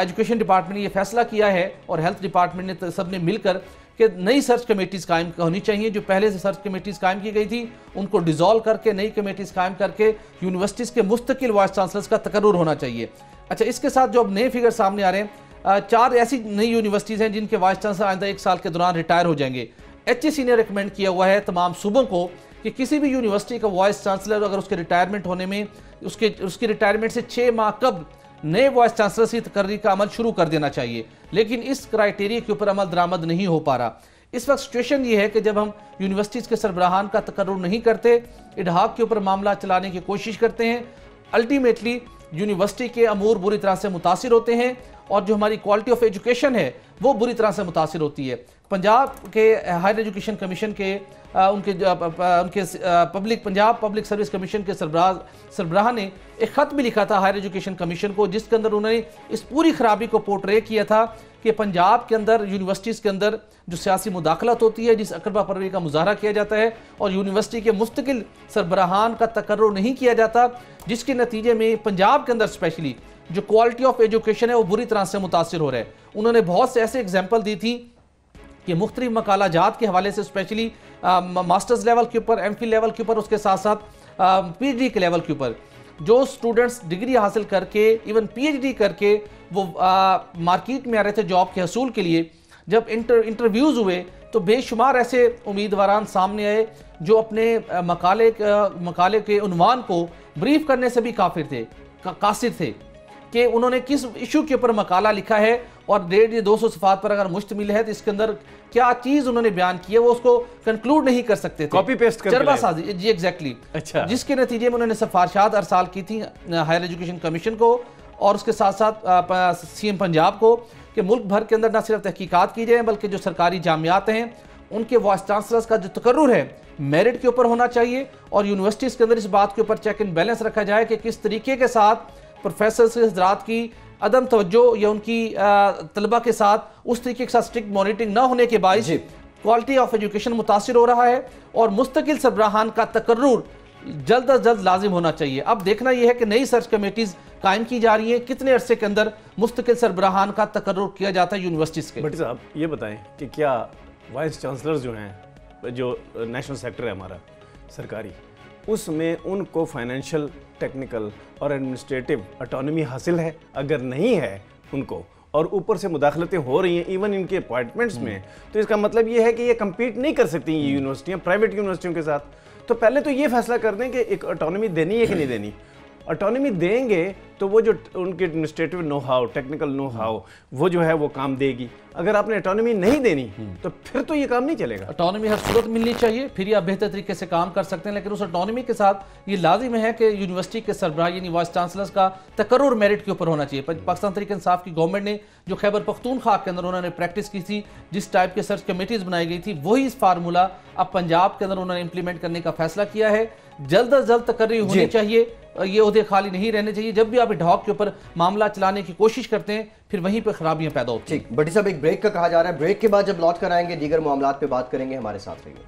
एजुकेशन डिपार्टमेंट ने ये फैसला किया है और हेल्थ डिपार्टमेंट ने, सब ने मिलकर कि नई सर्च कमेटीज़ कायम होनी चाहिए। जो पहले से सर्च कमेटीज़ कायम की गई थी उनको डिज़ोल्व करके नई कमेटीज़ कायम करके यूनिवर्सिटीज़ के मुस्तकिल वाइस चांसलर्स का तकर्रुर होना चाहिए। अच्छा, इसके साथ जो अब नए फिगर सामने आ रहे हैं, 4 ऐसी नई यूनिवर्सिटीज़ हैं जिनके वाइस चांसलर आइंदा 1 साल के दौरान रिटायर हो जाएंगे। HEC ने रिकमेंड किया हुआ है तमाम सूबों को कि किसी भी यूनिवर्सिटी का वाइस चांसलर अगर उसके रिटायरमेंट होने में उसकी रिटायरमेंट से 6 माह कब नए वाइस चांसलर की तकर्री का अमल शुरू कर देना चाहिए, लेकिन इस क्राइटेरिया के ऊपर अमल दरामद नहीं हो पा रहा। इस वक्त सिचुएशन ये है कि जब हम यूनिवर्सिटीज़ के सरबराहान का तकर्रुर नहीं करते, इडहाक के ऊपर मामला चलाने की कोशिश करते हैं, अल्टीमेटली यूनिवर्सिटी के अमूर बुरी तरह से मुतासिर होते हैं और जो हमारी क्वालिटी ऑफ एजुकेशन है वो बुरी तरह से मुतासिर होती है। पंजाब के हायर एजुकेशन कमीशन के पंजाब पब्लिक सर्विस कमीशन के सरबराह ने एक ख़त भी लिखा था हायर एजुकेशन कमीशन को, जिसके अंदर उन्होंने इस पूरी खराबी को पोर्ट्रे किया था कि पंजाब के अंदर यूनिवर्सिटीज़ के अंदर जो सियासी मुदाखलत होती है, जिस अकरबा परवरी का मुजाहरा किया जाता है और यूनिवर्सिटी के मुस्तकिल सरबराहान का तकर्रुर नहीं किया जाता, जिसके नतीजे में पंजाब के अंदर स्पेशली जो क्वालिटी ऑफ एजुकेशन है वो बुरी तरह से मुतासिर हो रहा है। उन्होंने बहुत से ऐसे एग्जाम्पल दी थी कि मुख्तलिफ मकाला जात के हवाले से, स्पेशली मास्टर्स लेवल के ऊपर, MPhil लेवल के ऊपर, उसके साथ साथ PhD के लेवल के ऊपर, जो स्टूडेंट्स डिग्री हासिल करके इवन PhD करके वो मार्केट में आ रहे थे जॉब के हसूल के लिए, जब इंटरव्यूज़ हुए तो बेशुमार ऐसे उम्मीदवारान सामने आए जो अपने मकाले के उन्वान को ब्रीफ करने से भी कासिर थे कि उन्होंने किस इशू के ऊपर मकाला लिखा है और 150-200 सफ़ात पर अगर मुश्तमिल है तो इसके अंदर क्या चीज़ उन्होंने बयान की है वो उसको कंक्लूड नहीं कर सकते थे, कॉपी पेस्ट कर चरबासाजी जी एग्जैक्टली। अच्छा, जिसके नतीजे में उन्होंने सिफारिशात अरसाल की थी हायर एजुकेशन कमीशन को और उसके साथ साथ CM पंजाब को कि मुल्क भर के अंदर न सिर्फ तहकीकात की जाए बल्कि जो सरकारी जामियात हैं उनके वाइस चांसलर्स का जो तकर्रुर है मेरिट के ऊपर होना चाहिए और यूनिवर्सिटीज़ के अंदर इस बात के ऊपर चेक एंड बैलेंस रखा जाए कि किस तरीके के साथ प्रोफेसर हज़रात की अदम तवज्जो या उनकी तलबा के साथ उस तरीके के साथ स्ट्रिक्ट मॉनिटरिंग ना होने के बायस क्वालिटी ऑफ एजुकेशन मुतासिर हो रहा है और मुस्तकिल सरबराहान का तकर्रुर जल्द अज जल्द लाजिम होना चाहिए। अब देखना यह है कि नई सर्च कमेटीज़ कायम की जा रही हैं, कितने अरसे के अंदर मुस्तकिल सरबराहान का तकर्रुर किया जाता है यूनिवर्सिटीज़ के। भट्टी साहब ये बताएं कि क्या वाइस चांसलर्स जो हैं, जो नेशनल सेक्टर है हमारा सरकारी, उसमें उनको फाइनेंशियल, टेक्निकल और एडमिनिस्ट्रेटिव ऑटोनॉमी हासिल है? अगर नहीं है उनको और ऊपर से मुदाखलतें हो रही हैं इवन इनके अपॉइंटमेंट्स में, तो इसका मतलब ये है कि ये कम्पीट नहीं कर सकती ये यूनिवर्सिटियाँ प्राइवेट यूनिवर्सिटियों के साथ। तो पहले तो ये फैसला कर दें कि एक ऑटोनॉमी देनी है कि नहीं देनी। ऑटोनॉमी देंगे तो वो जो उनके administrative know how, technical know how, वो जो है वो काम देगी। अगर आपने ऑटोनॉमी नहीं देनी तो फिर तो ये काम नहीं चलेगा। ऑटोनॉमी हर सूरत मिलनी चाहिए, फिर ये आप बेहतर तरीके से काम कर सकते हैं, लेकिन उस ऑटोनॉमी के साथ ये लाजिम है कि यूनिवर्सिटी के सरबराह यानी वाइस चांसलर्स का तकर्रुर मेरिट के ऊपर होना चाहिए। पाकिस्तान तहरीक इंसाफ की गवर्नमेंट ने जो खैबर पख्तूनख्वा के अंदर उन्होंने प्रैक्टिस की थी, जिस टाइप के सर्च कमेटीज़ बनाई गई थी, वही इस फार्मूला अब पंजाब के अंदर उन्होंने इंप्लीमेंट करने का फैसला किया है। जल्द अज जल्द तकर्री होनी चाहिए, ये ओहदे खाली नहीं रहने चाहिए। जब भी आप इडहॉक के ऊपर मामला चलाने की कोशिश करते हैं फिर वहीं पर खराबियां पैदा होती हैं। ठीक, भट्टी साहब एक ब्रेक का कहा जा रहा है, ब्रेक के बाद जब लौट कर आएंगे दीगर मामलात पे बात करेंगे, हमारे साथ रहिए।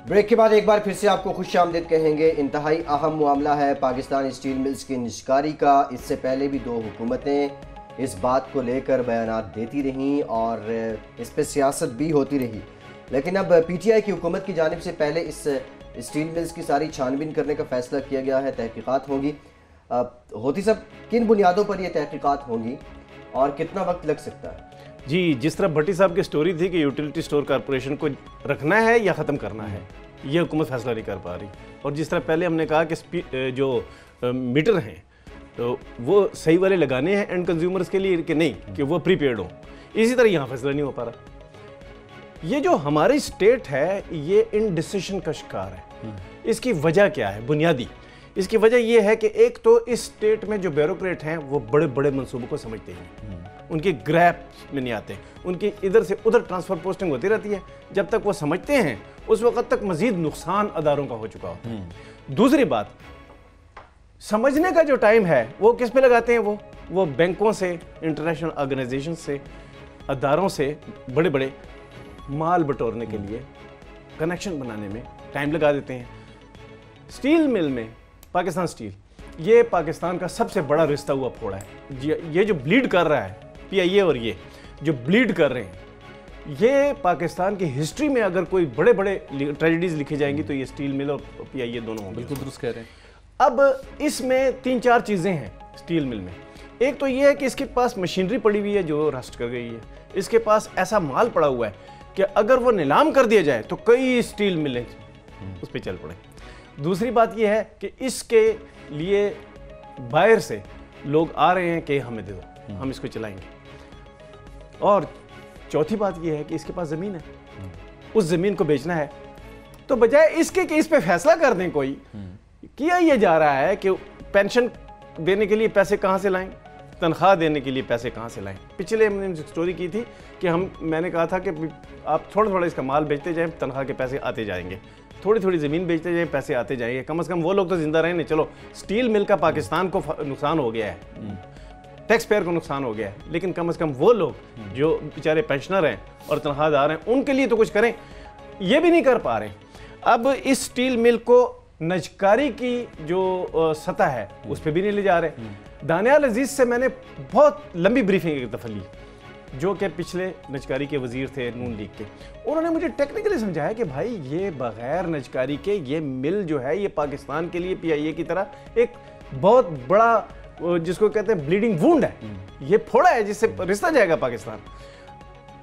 ब्रेक के बाद एक बार फिर से आपको खुशामदीद कहेंगे। इंतहाई अहम मामला है पाकिस्तान स्टील मिल्स की निजकारी का। इससे पहले भी 2 हुकूमतें इस बात को लेकर बयानात देती रहीं और इस पर सियासत भी होती रही, लेकिन अब PTI की हुकूमत की जानिब से पहले इस स्टील मिल्स की सारी छानबीन करने का फैसला किया गया है, तहकीकात होगी। होती सब किन बुनियादों पर ये तहकीकात होंगी और कितना वक्त लग सकता है? جی जिस तरह भट्टी साहब की स्टोरी थी कि यूटिलिटी स्टोर कॉरपोरेशन को रखना है या ख़त्म करना है, ये हुकूमत फैसला नहीं कर पा रही। और जिस तरह पहले हमने कहा कि जो मीटर हैं तो वो सही वाले लगाने हैं एंड कंज्यूमर्स के लिए कि नहीं कि वो प्रीपेड हो, इसी तरह यहाँ फैसला नहीं हो पा रहा। ये जो हमारी स्टेट है ये इनडिसिशन का शिकार है। इसकी वजह क्या है? बुनियादी इसकी वजह ये है कि एक तो इस स्टेट में जो ब्यूरोक्रेट हैं वो बड़े बड़े मंसूबों को समझते हैं, उनकी ग्रैप में नहीं आते, उनकी इधर से उधर ट्रांसफ़र पोस्टिंग होती रहती है। जब तक वो समझते हैं उस वक्त तक मज़ीद नुकसान अदारों का हो चुका होता है। दूसरी बात, समझने का जो टाइम है वो किस पे लगाते हैं? वो बैंकों से, इंटरनेशनल ऑर्गेनाइजेशन से, अदारों से बड़े बड़े माल बटोरने के लिए, कनेक्शन बनाने में टाइम लगा देते हैं। स्टील मिल में पाकिस्तान स्टील, ये पाकिस्तान का सबसे बड़ा रिश्ता हुआ फोड़ा है। ये जो ब्लीड कर रहा है PIA, और ये जो ब्लीड कर रहे हैं, ये पाकिस्तान की हिस्ट्री में अगर कोई बड़े बड़े ट्रेजेडीज लिखी जाएंगी तो ये स्टील मिल और PIA दोनों होंगे। बिल्कुल दुरुस्त कह रहे हैं। अब इसमें 3-4 चीज़ें हैं स्टील मिल में। एक तो ये है कि इसके पास मशीनरी पड़ी हुई है जो रस्ट कर गई है, इसके पास ऐसा माल पड़ा हुआ है कि अगर वो नीलाम कर दिया जाए तो कई स्टील मिलें उस पर चल पड़े। दूसरी बात ये है कि इसके लिए बाहर से लोग आ रहे हैं कि हमें दे दो, हम इसको चलाएंगे। और चौथी बात ये है कि इसके पास ज़मीन है, उस ज़मीन को बेचना है, तो बजाय इसके कि इस पे फैसला कर दें कोई, किया ये जा रहा है कि पेंशन देने के लिए पैसे कहाँ से लाएं, तनख्वाह देने के लिए पैसे कहाँ से लाएं। पिछले हमने स्टोरी की थी कि मैंने कहा था कि आप थोड़ा थोड़ा इसका माल बेचते जाएं, तनख्वाह के पैसे आते जाएंगे, थोड़ी थोड़ी ज़मीन बेचते जाएं, पैसे आते जाएंगे। कम से कम वो लोग तो ज़िंदा रहे नहीं। चलो स्टील मिल का पाकिस्तान को नुकसान हो गया है, टैक्स पेयर को नुकसान हो गया है, लेकिन कम से कम वो लोग जो बेचारे पेंशनर हैं और तनख्वाहदार हैं उनके लिए तो कुछ करें, ये भी नहीं कर पा रहे। अब इस स्टील मिल को नजकारी की जो सतह है उस पर भी नहीं ले जा रहे। दानियाल अजीज से मैंने बहुत लंबी ब्रीफिंग एक दफ़ा ली, जो कि पिछले नजकारी के वजीर थे नून लीग के। उन्होंने मुझे टेक्निकली समझाया कि भाई ये बग़ैर नजकारी के ये मिल जो है ये पाकिस्तान के लिए PIA की तरह एक बहुत बड़ा जिसको कहते हैं ब्लीडिंग वुंड है, ये फोड़ा है जिससे रिश्ता जाएगा पाकिस्तान।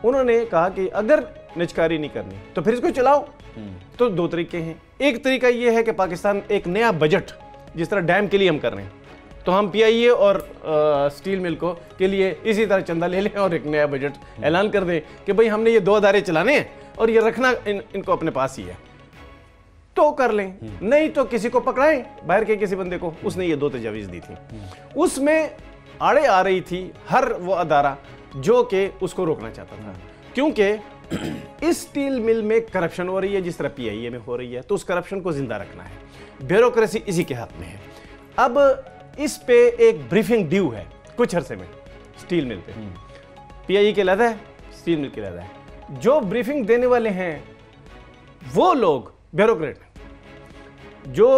उन्होंने कहा कि अगर निजकारी नहीं करनी तो फिर इसको चलाओ। तो 2 तरीके हैं। एक तरीका ये है कि पाकिस्तान एक नया बजट, जिस तरह डैम के लिए हम कर रहे हैं, तो हम PIA और स्टील मिल को के लिए इसी तरह चंदा ले लें और एक नया बजट ऐलान कर दें कि भाई हमने ये 2 अदारे चलाने हैं और ये रखना इनको अपने पास ही है, तो कर लें। नहीं तो किसी को पकड़ाएं, बाहर के किसी बंदे को, उसने ये 2 तजावीज़ दी थी। उसमें आड़े आ रही थी हर वो अदारा जो कि उसको रोकना चाहता था, क्योंकि इस स्टील मिल में करप्शन हो रही है जिस तरह PIA में हो रही है, तो उस करप्शन को जिंदा रखना है। ब्यूरोक्रेसी इसी के हाथ में है। अब इस पे एक ब्रीफिंग ड्यू है कुछ अरसे में स्टील मिल पे। PIA के लहदा है, स्टील मिल के लहदा है। जो ब्रीफिंग देने वाले हैं वो लोग ब्यूरोक्रेट हैं। जो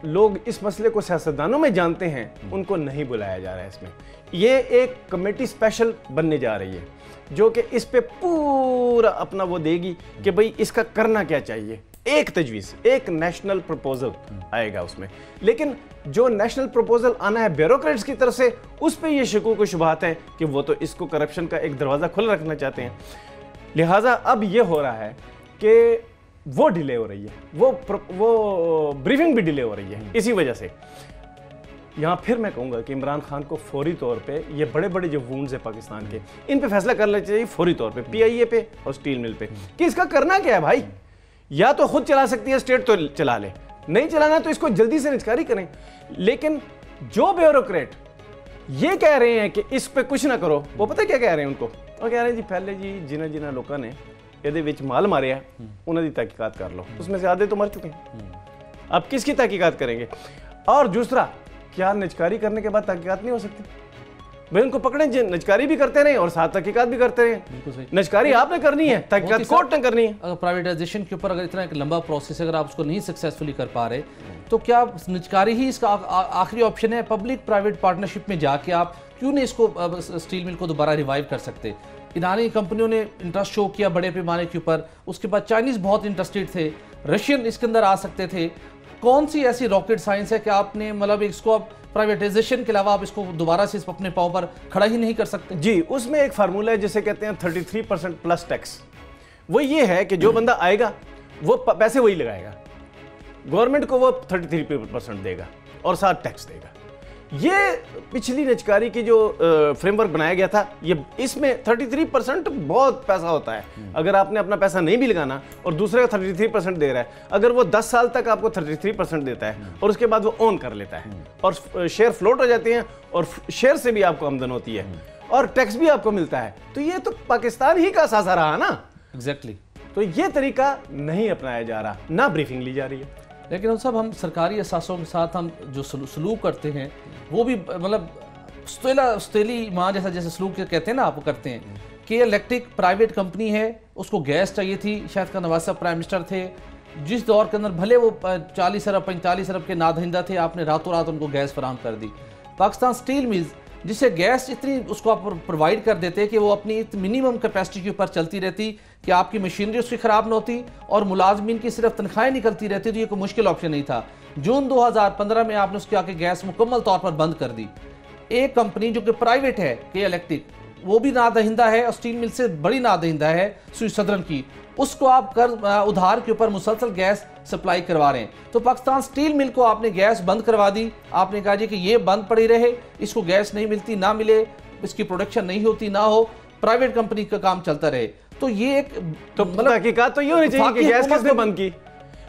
लोग इस मसले को सियासतदानों में जानते हैं उनको नहीं बुलाया जा रहा है इसमें। ये एक कमेटी स्पेशल बनने जा रही है जो कि इस पे पूरा अपना वो देगी कि भाई इसका करना क्या चाहिए। एक तजवीज़, एक नेशनल प्रपोजल आएगा उसमें, लेकिन जो नेशनल प्रपोजल आना है ब्यूरोक्रेट्स की तरफ से, उस पे ये शकूक व शुबहात हैं कि वो तो इसको करप्शन का एक दरवाज़ा खुला रखना चाहते हैं। लिहाजा अब ये हो रहा है कि वो डिले हो रही है, वो ब्रीफिंग भी डिले हो रही है। इसी वजह से यहाँ फिर मैं कहूँगा कि इमरान खान को फौरी तौर पे ये बड़े बड़े जो वूंड्स है पाकिस्तान के, इन पे फैसला कर लेना चाहिए फौरी तौर पे, PIA पे और स्टील मिल पे, कि इसका करना क्या है भाई। या तो खुद चला सकती है स्टेट तो चला ले, नहीं चलाना तो इसको जल्दी से निजकारी करें। लेकिन जो ब्यूरोक्रेट ये कह रहे हैं कि इस पे कुछ ना करो, वो पता क्या कह रहे हैं उनको? वो कह रहे हैं जी पहले जी जिन्हें लोगों ने ਇਹਦੇ ਵਿੱਚ माल मारे है उन्होंने तहकीकात कर लो, उसमें से आधे तो मर चुके हैं। अब किसकी तहकीकात करेंगे? और दूसरा, क्या निजकारी करने के बाद तहकीकात नहीं हो सकती? भाई उनको पकड़े, निजकारी भी करते रहे और साथ तहकीकात भी करते रहे। निजकारी आपने करनी है, तहकीकात कोर्ट ने करनी है। अगर प्राइवेटाइजेशन के ऊपर अगर इतना एक लंबा प्रोसेस अगर आप उसको नहीं सक्सेसफुली कर पा रहे, तो क्या निजकारी ही इसका आखिरी ऑप्शन है? पब्लिक प्राइवेट पार्टनरशिप में जाके आप क्यों नहीं इसको स्टील मिल को दोबारा रिवाइव कर सकते? ईरानी कंपनियों ने इंटरेस्ट शो किया बड़े पैमाने के ऊपर, उसके बाद चाइनीज़ बहुत इंटरेस्टेड थे, रशियन इसके अंदर आ सकते थे। कौन सी ऐसी रॉकेट साइंस है कि आपने मतलब इसको आप प्राइवेटाइजेशन के अलावा आप इसको दोबारा से अपने पाँव पर खड़ा ही नहीं कर सकते? जी, उसमें एक फार्मूला है जिसे कहते हैं 33% प्लस टैक्स। वो ये है कि जो बंदा आएगा वो पैसे वही लगाएगा, गवर्नमेंट को वो 33% देगा और साथ टैक्स देगा। ये पिछली निजकारी की जो फ्रेमवर्क बनाया गया था, ये इसमें 33% बहुत पैसा होता है। अगर आपने अपना पैसा नहीं भी लगाना और दूसरे का 33% दे रहा है, अगर वो 10 साल तक आपको 33% देता है और उसके बाद वो ओन कर लेता है और शेयर फ्लोट हो जाते हैं और शेयर से भी आपको आमदन होती है और टैक्स भी आपको मिलता है, तो ये तो पाकिस्तान ही का सासा रहा ना। एग्जैक्टली। तो ये तरीका नहीं अपनाया जा रहा, ना ब्रीफिंग ली जा रही है। लेकिन सब हम सरकारी असासों के साथ हम जो सलूक करते हैं वो भी मतलब स्तेली माँ जैसा जैसे सलूक कहते हैं ना, आप करते हैं कि इलेक्ट्रिक प्राइवेट कंपनी है, उसको गैस चाहिए थी, शायद का नवाज साहब प्राइम मिनिस्टर थे, जिस दौर के अंदर भले वो 40 अरब 45 अरब के नादहिंदा थे, आपने रातों रात उनको गैस फराहम कर दी। पाकिस्तान स्टील मिल्स जिससे गैस इतनी उसको आप प्रोवाइड कर देते कि वो अपनी मिनिमम कैपेसिटी के ऊपर चलती रहती कि आपकी मशीनरी उसकी ख़राब न होती और मुलाजमीन की सिर्फ तनख्वाहें निकलती रहती, तो ये कोई मुश्किल ऑप्शन नहीं था। जून 2015 में आपने उसके आके गैस मुकम्मल तौर पर बंद कर दी। एक कंपनी जो कि प्राइवेट है के इलेक्ट्रिक, वो भी नादहिंदा है और स्टील मिल से बड़ी नादहिंदा है स्विस सदर्न की, उसको आप उधार के ऊपर मुसलसल गैस सप्लाई करवा रहे हैं। तो पाकिस्तान स्टील मिल को आपने गैस बंद करवा दी, आपने कहा जी कि ये बंद पड़ी रहे, इसको गैस नहीं मिलती, ना मिले, इसकी प्रोडक्शन नहीं होती, ना हो, प्राइवेट कंपनी का काम चलता रहे। तो ये एक तो हकीकत तो ये होनी चाहिए कि गैस किसने बंद की?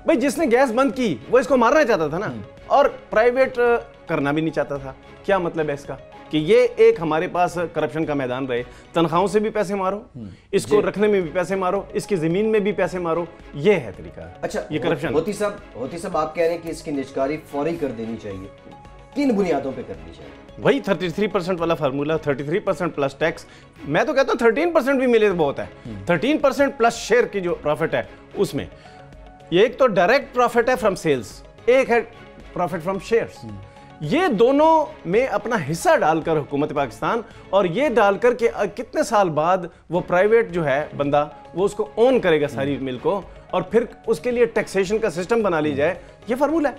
भाई जिसने गैस बंद की वो इसको मारना चाहता था ना, और प्राइवेट करना भी नहीं चाहता था। क्या मतलब है इसका? कि ये एक हमारे पास करप्शन का मैदान रहे, तनख्वाहों से भी पैसे मारो, इसको रखने में भी पैसे मारो, इसकी जमीन में भी पैसे मारो, ये है तरीका। अच्छा, ये करप्शन। होती साहब आप कह रहे हैं कि इसकी निजकारी फौरी कर देनी चाहिए, किन बुनियादों पे करनी चाहिए? वही 33% वाला फार्मूला, 33% प्लस टैक्स। मैं तो कहता हूँ 13% भी मिले तो बहुत है। 13% प्लस शेयर की जो प्रॉफिट है उसमें, ये एक तो डायरेक्ट प्रॉफिट है फ्रॉम सेल्स, एक है प्रॉफिट फ्रॉम शेयर्स। ये दोनों में अपना हिस्सा डालकर हुकूमत पाकिस्तान, और ये डालकर के कितने साल बाद वो प्राइवेट जो है बंदा वो उसको ओन करेगा सारी मिल को, और फिर उसके लिए टैक्सेशन का सिस्टम बना ली जाए। ये फार्मूला है,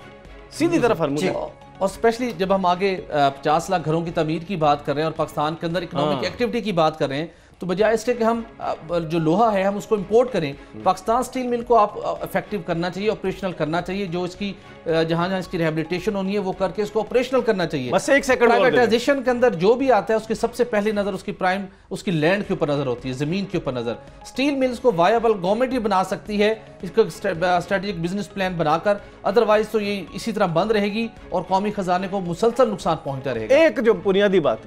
सीधी तरह फार्मूला है। और स्पेशली जब हम आगे 50 लाख घरों की तमीर की बात कर रहे हैं और पाकिस्तान के अंदर इकोनॉमिक एक्टिविटी की बात कर रहे हैं, तो बजाय इसके कि हम जो लोहा है हम उसको इंपोर्ट करें, पाकिस्तान स्टील मिल को आप इफेक्टिव करना चाहिए, ऑपरेशनल करना चाहिए। जो इसकी जहाँ जहाँ इसकी रिहेबिलिटेशन होनी है वो करके इसको ऑपरेशनल करना चाहिए। बस एक सेकंड, प्राइवेटाइजेशन के अंदर जो भी आता है उसकी सबसे पहली नज़र उसकी लैंड के ऊपर नज़र होती है, ज़मीन के ऊपर नज़र। स्टील मिल्स को वायबल गवर्नमेंट ही बना सकती है, इसका स्ट्रेटेजिक बिजनेस प्लान बनाकर, अदरवाइज तो ये इसी तरह बंद रहेगी और कौमी खजाने को मुसलसल नुकसान पहुँचता रहेगा। एक जो बुनियादी बात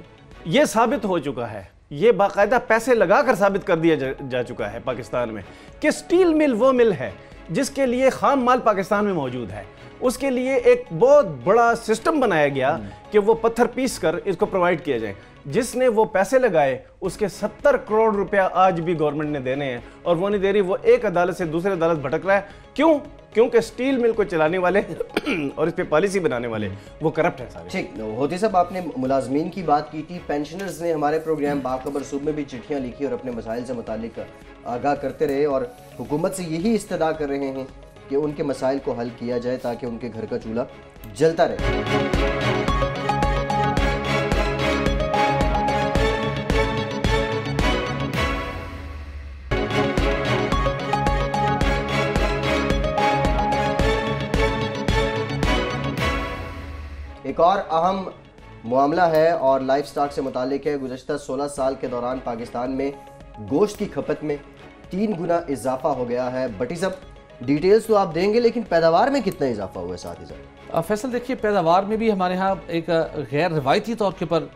ये साबित हो चुका है, ये बाकायदा पैसे लगाकर साबित कर दिया जा चुका है पाकिस्तान में कि स्टील मिल वो मिल है जिसके लिए खाम माल पाकिस्तान में मौजूद है। उसके लिए एक बहुत बड़ा सिस्टम बनाया गया कि वो पत्थर पीस कर इसको प्रोवाइड किया जाए। जिसने वो पैसे लगाए उसके 70 करोड़ रुपया आज भी गवर्नमेंट ने देने हैं, और वो नहीं दे रही, वो एक अदालत से दूसरे अदालत भटक रहा है। क्यों? क्योंकि स्टील मिल को चलाने वाले और इस पे पॉलिसी बनाने वाले वो करप्ट है सारे। ठीक, होती साहब आपने मुलाजमीन की बात की थी, पेंशनर्स ने हमारे प्रोग्राम बाखबर सूब में भी चिट्ठियां लिखी और अपने मसाइल से मुतालिक आगाह करते रहे, और हुकूमत से यही इस्तदा कर रहे हैं कि उनके मसाइल को हल किया जाए ताकि उनके घर का चूल्हा जलता रहे। एक और अहम मामला है और लाइफ स्टॉक से मुतालिक है। गुज़श्ता 16 साल के दौरान पाकिस्तान में गोश्त की खपत में 3 गुना इजाफा हो गया है। बटी साहब डिटेल्स तो आप देंगे, लेकिन पैदावार में कितना इजाफा हुआ है साथ ही साथ? फैसल देखिए, पैदावार में भी हमारे यहाँ एक गैर रवायती तौर के ऊपर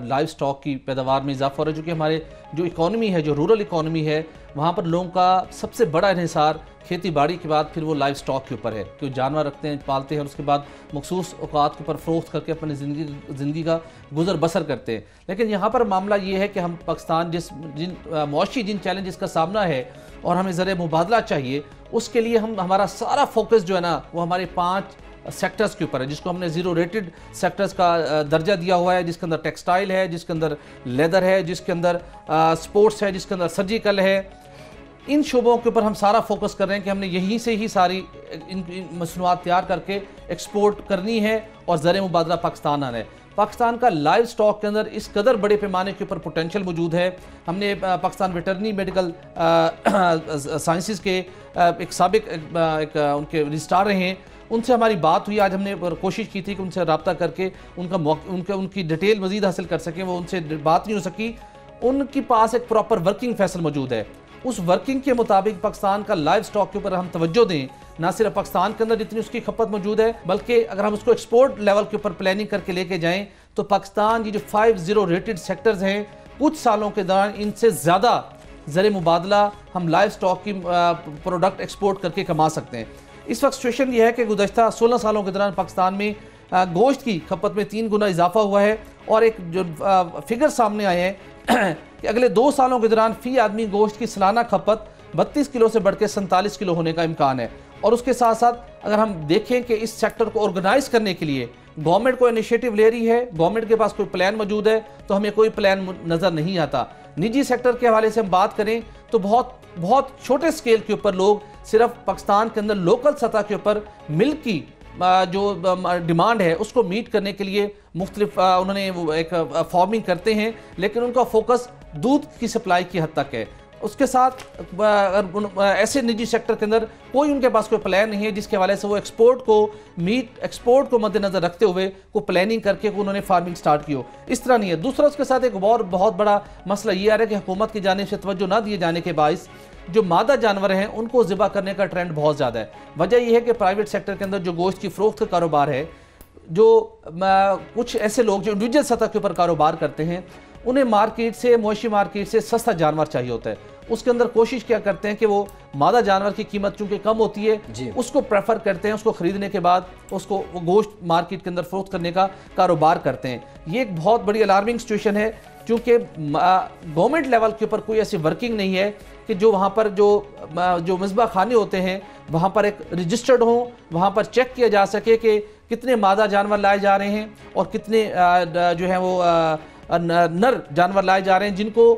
लाइफ स्टॉक की पैदावार में इजाफा हो रहा है, जो कि हमारे जो इकॉनमी है, जो रूरल इकॉनमी है, वहाँ पर लोगों का सबसे बड़ा इन्हिसार खेती बाड़ी के बाद फिर वो लाइफ स्टॉक के ऊपर है कि जानवर रखते हैं, पालते हैं, और उसके बाद मखसूस औकात के ऊपर फ़रोख्त करके अपनी ज़िंदगी का गुजर बसर करते हैं। लेकिन यहाँ पर मामला ये है कि हम पाकिस्तान जिन चैलेंजेस का सामना है और हमें ज़रिए मुबादला चाहिए, उसके लिए हमारा सारा फोकस जो है ना वो हमारे 5 सेक्टर्स के ऊपर है, जिसको हमने ज़ीरो रेटेड सेक्टर्स का दर्जा दिया हुआ है, जिसके अंदर टेक्सटाइल है, जिसके अंदर लेदर है, जिसके अंदर स्पोर्ट्स है, जिसके अंदर सर्जिकल है, इन शोबों के ऊपर हम सारा फोकस कर रहे हैं कि हमने यहीं से ही सारी इन मसनूआत तैयार करके एक्सपोर्ट करनी है और ज़र मुबादला पाकिस्तान आना है। पाकिस्तान का लाइव स्टॉक के अंदर इस कदर बड़े पैमाने के ऊपर पोटेंशियल मौजूद है। हमने पाकिस्तान वेटरनरी मेडिकल साइंसेस के एक साबिक उनके रजिस्ट्रार रहे हैं, उनसे हमारी बात हुई। आज हमने कोशिश की थी कि उनसे रब्ता करके उनकी डिटेल मज़ीद हासिल कर सकें, वो उनसे बात नहीं हो सकी। उनके पास एक प्रॉपर वर्किंग फैसल मौजूद है, उस वर्किंग के मुताबिक पाकिस्तान का लाइव स्टॉक के ऊपर हम तवज्जो दें। ना सिर्फ पाकिस्तान के अंदर जितनी उसकी खपत मौजूद है, बल्कि अगर हम उसको एक्सपोर्ट लेवल के ऊपर प्लानिंग करके लेके जाएं तो पाकिस्तान की जो 50 रेटेड सेक्टर्स हैं, कुछ सालों के दौरान इनसे ज़्यादा ज़र मुबादला हम लाइव स्टॉक की प्रोडक्ट एक्सपोर्ट करके कमा सकते हैं। इस वक्त सिचुएशन ये है कि गुज़श्ता 16 सालों के दौरान पाकिस्तान में गोश्त की खपत में 3 गुना इजाफा हुआ है और एक जो फिगर सामने आए हैं कि अगले 2 सालों के दौरान फ़ी आदमी गोश्त की सालाना खपत 32 किलो से बढ़ के 47 किलो होने का इम्कान है। और उसके साथ साथ अगर हम देखें कि इस सेक्टर को ऑर्गेनाइज करने के लिए गवर्नमेंट को इनिशिएटिव ले रही है, गवर्नमेंट के पास कोई प्लान मौजूद है, तो हमें कोई प्लान नज़र नहीं आता। निजी सेक्टर के हवाले से हम बात करें तो बहुत छोटे स्केल के ऊपर लोग सिर्फ पाकिस्तान के अंदर लोकल सतह के ऊपर मिल्क की जो डिमांड है उसको मीट करने के लिए मुख्तलिफ उन्होंने एक फार्मिंग करते हैं, लेकिन उनका फोकस दूध की सप्लाई की हद तक है। उसके साथ ऐसे निजी सेक्टर के अंदर कोई उनके पास कोई प्लान नहीं है जिसके हवाले से वो एक्सपोर्ट को मद्देनजर रखते हुए को प्लानिंग करके उन्होंने फार्मिंग स्टार्ट की हो। इस तरह नहीं है। दूसरा उसके साथ एक और बहुत बड़ा मसला ये आ रहा है कि हुकूमत की जानिब से तवज्जो ना दिए जाने के बाइस जो मादा जानवर हैं उनको ज़िबा करने का ट्रेंड बहुत ज़्यादा है। वजह यह है कि प्राइवेट सेक्टर के अंदर जो गोश्त की फ़रोख्त का कारोबार है, जो कुछ ऐसे लोग जो इंडिविजुअल सतह के ऊपर कारोबार करते हैं, उन्हें मार्केट से मवेशी मार्केट से सस्ता जानवर चाहिए होता है। उसके अंदर कोशिश क्या करते हैं कि वो मादा जानवर की कीमत चूंकि कम होती है उसको प्रेफर करते हैं, उसको खरीदने के बाद उसको वो गोश्त मार्केट के अंदर फरोख्त करने का कारोबार करते हैं। ये एक बहुत बड़ी अलार्मिंग सिचुएशन है क्योंकि गवर्नमेंट लेवल के ऊपर कोई ऐसी वर्किंग नहीं है कि जो वहाँ पर जो मिसबा खाने होते हैं वहाँ पर एक रजिस्टर्ड हो, वहाँ पर चेक किया जा सके कि कितने मादा जानवर लाए जा रहे हैं और कितने जो है वो नर जानवर लाए जा रहे हैं, जिनको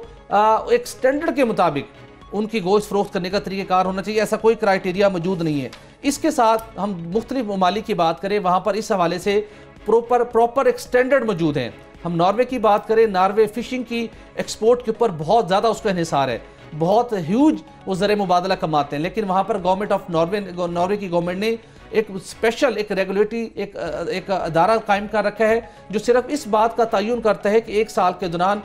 एक स्टैंडर्ड के मुताबिक उनकी गोश्त फरोख्त करने का तरीक़ाकार होना चाहिए। ऐसा कोई क्राइटेरिया मौजूद नहीं है। इसके साथ हम मुख्तलिफ ममालिक की बात करें, वहाँ पर इस हवाले से प्रॉपर एक स्टैंडर्ड मौजूद हैं। हम नॉर्वे की बात करें, नॉर्वे फिशिंग की एक्सपोर्ट के ऊपर बहुत ज़्यादा उसका इन्हिसार है, बहुत ह्यूज वो ज़र मुबादला कमाते हैं, लेकिन वहाँ पर गवर्नमेंट ऑफ नॉर्वे की गवर्नमेंट ने एक स्पेशल एक रेगुलेटरी एक अदारा कायम कर रखा है जो सिर्फ इस बात का तयन करता है कि 1 साल के दौरान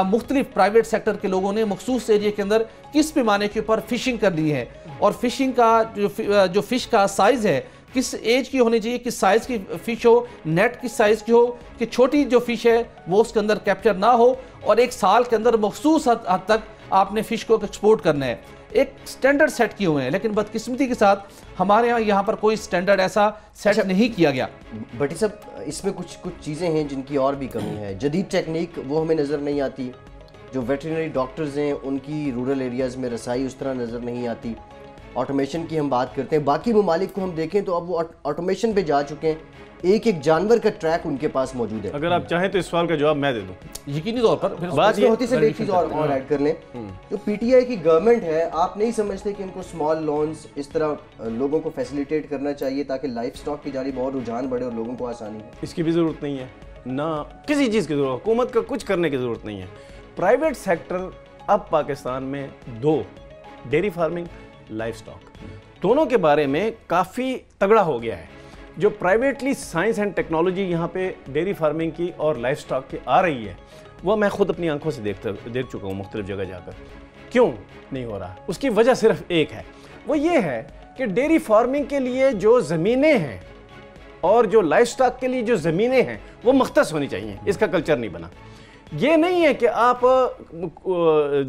मुख्तलिफ प्राइवेट सेक्टर के लोगों ने मखसूस एरिया के अंदर किस पैमाने के ऊपर फिशिंग करनी है और फिशिंग का जो फिश का साइज़ है किस एज की होनी चाहिए, किस साइज़ की फ़िश हो, नेट किस साइज़ की हो, कि छोटी जो फ़िश है वो उसके अंदर कैप्चर ना हो और 1 साल के अंदर मखसूस हद तक आपने फ़िश को एक्सपोर्ट करना है। एक स्टैंडर्ड सेट किए हुए हैं, लेकिन बदकिस्मती के साथ हमारे यहाँ पर कोई स्टैंडर्ड ऐसा सेट नहीं किया गया। भट्टी साहब, इसमें कुछ चीज़ें हैं जिनकी और भी कमी है। जदीद टेक्निक वो हमें नज़र नहीं आती, जो वेटरनरी डॉक्टर्स हैं उनकी रूरल एरियाज़ में रसाई उस तरह नज़र नहीं आती। ऑटोमेशन की हम बात करते हैं, बाकी ममालिक को हम देखें तो अब वो ऑटोमेशन पे जा चुके हैं, एक जानवर का ट्रैक उनके पास मौजूद है। अगर आप चाहें तो इस सवाल का जवाब मैं दे दूं यकीनी तौर पर। फिर बात ये होती है, एक चीज़ और ऐड कर लें, जो पीटीआई की गवर्नमेंट है, आप नहीं समझते कि इनको स्मॉल लोन्स इस तरह लोगों को फैसिलिटेट करना चाहिए ताकि लाइफ स्टॉक की जानिब और रुझान बढ़े और लोगों को आसानी है? इसकी भी ज़रूरत नहीं है, ना किसी चीज़ की ज़रूरत, हुकूमत का कुछ करने की ज़रूरत नहीं है। प्राइवेट सेक्टर अब पाकिस्तान में 2, डेयरी फार्मिंग, लाइफ स्टॉक, दोनों के बारे में काफ़ी तगड़ा हो गया है। जो प्राइवेटली साइंस एंड टेक्नोलॉजी यहाँ पे डेयरी फार्मिंग की और लाइफ स्टॉक की आ रही है, वो मैं खुद अपनी आंखों से देख चुका हूँ मुख्तलिफ जगह जाकर। क्यों नहीं हो रहा? उसकी वजह सिर्फ एक है, वो ये है कि डेयरी फार्मिंग के लिए जो ज़मीनें हैं और जो लाइफ स्टॉक के लिए जो ज़मीनें हैं वो मख्तस होनी चाहिए। इसका कल्चर नहीं बना। ये नहीं है कि आप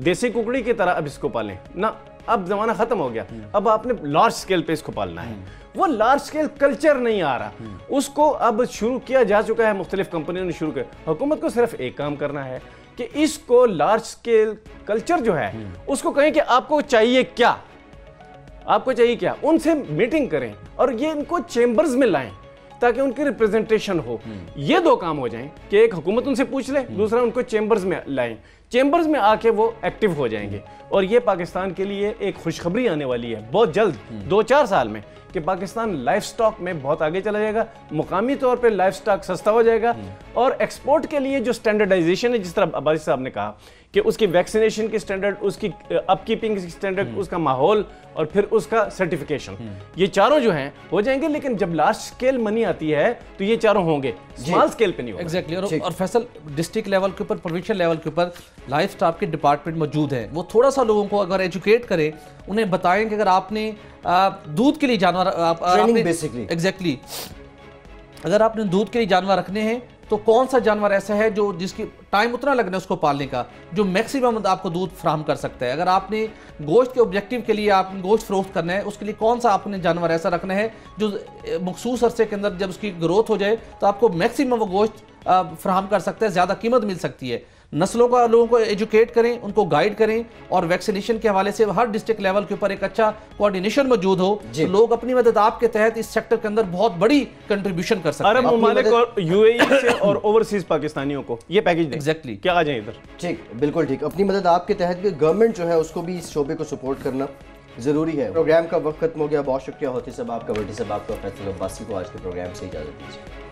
देसी कुकड़ी की तरह अब इसको पालें ना, अब ज़माना ख़त्म हो गया, अब आपने लार्ज स्केल पे इसको पालना है। वो लार्ज स्केल कल्चर नहीं आ रहा, उसको अब शुरू किया जा चुका है, मुख्तलिफ कंपनियों ने शुरू किया। हुकूमत को सिर्फ एक काम करना है कि इसको लार्ज स्केल कल्चर जो है उसको कहें कि आपको चाहिए क्या, आपको चाहिए क्या, उनसे मीटिंग करें और ये इनको चेंबर्स में लाएं ताकि उनकी रिप्रेजेंटेशन हो। ये 2 काम हो जाएं कि एक हुकूमत उनसे पूछ ले, दूसरा उनको चेंबर्स में लाएं। चैम्बर्स में आके वो एक्टिव हो जाएंगे। और ये पाकिस्तान के लिए एक खुशखबरी आने वाली है बहुत जल्द, 2-4 साल में, कि पाकिस्तान लाइफ स्टॉक में बहुत आगे चला जाएगा, मुकामी तौर पे लाइफ स्टॉक सस्ता हो जाएगा, और एक्सपोर्ट के लिए जो स्टैंडर्डाइजेशन है, जिस तरह अब्बासी साहब ने कहा कि उसकी वैक्सीनेशन की स्टैंडर्ड, उसकी अपकीपिंग की स्टैंडर्ड, उसका माहौल और फिर उसका सर्टिफिकेशन, ये चारों जो हैं हो जाएंगे। लेकिन जब लार्ज स्केल मनी आती है तो ये चारों होंगे, स्मॉल स्केल पे नहीं होगा। एग्जैक्टली। और फैसल, डिस्ट्रिक्ट लेवल के ऊपर, प्रोविंशियल लेवल के ऊपर लाइफ स्टॉक के डिपार्टमेंट मौजूद है, वो थोड़ा सा लोगों को अगर एजुकेट करें, उन्हें बताएं कि अगर आपने दूध के लिए जानवर, बेसिकली एग्जैक्टली, अगर आपने दूध के लिए जानवर रखने हैं तो कौन सा जानवर ऐसा है जो जिसकी टाइम उतना लगना है उसको पालने का, जो मैक्सिमम आपको दूध फ्राहम कर सकता है। अगर आपने गोश्त के ऑब्जेक्टिव के लिए आपने गोश्त फरोख्त करना है, उसके लिए कौन सा आपने जानवर ऐसा रखना है जो मखसूस अरसे के अंदर जब उसकी ग्रोथ हो जाए तो आपको मैक्सिमम वो गोश्त फ्राहम कर सकता है, ज़्यादा कीमत मिल सकती है। नस्लों का लोगों को एजुकेट करें, उनको गाइड करें, और वैक्सीनेशन के हवाले से हर डिस्ट्रिक्ट लेवल के ऊपर एक अच्छा कोऑर्डिनेशन मौजूद हो, तो लोग अपनी मदद आपके तहत इस सेक्टर के अंदर बहुत बड़ी कंट्रीब्यूशन कर सकते हैं। अरब ममालिक और यूएई से और ओवरसीज पाकिस्तानियों को ये पैकेज दें। एग्जैक्टली, क्या आ जाए इधर। ठीक, बिल्कुल ठीक। अपनी मदद आपके तहत भी गवर्नमेंट जो है उसको भी इस शोबे को सपोर्ट करना ज़रूरी है। प्रोग्राम का वक्त खत्म हो गया, बहुत शुक्रिया होती सब आपका, बटी सब आपका, फैसल अब्बासी को आज के प्रोग्राम से इजाज़त दीजिए।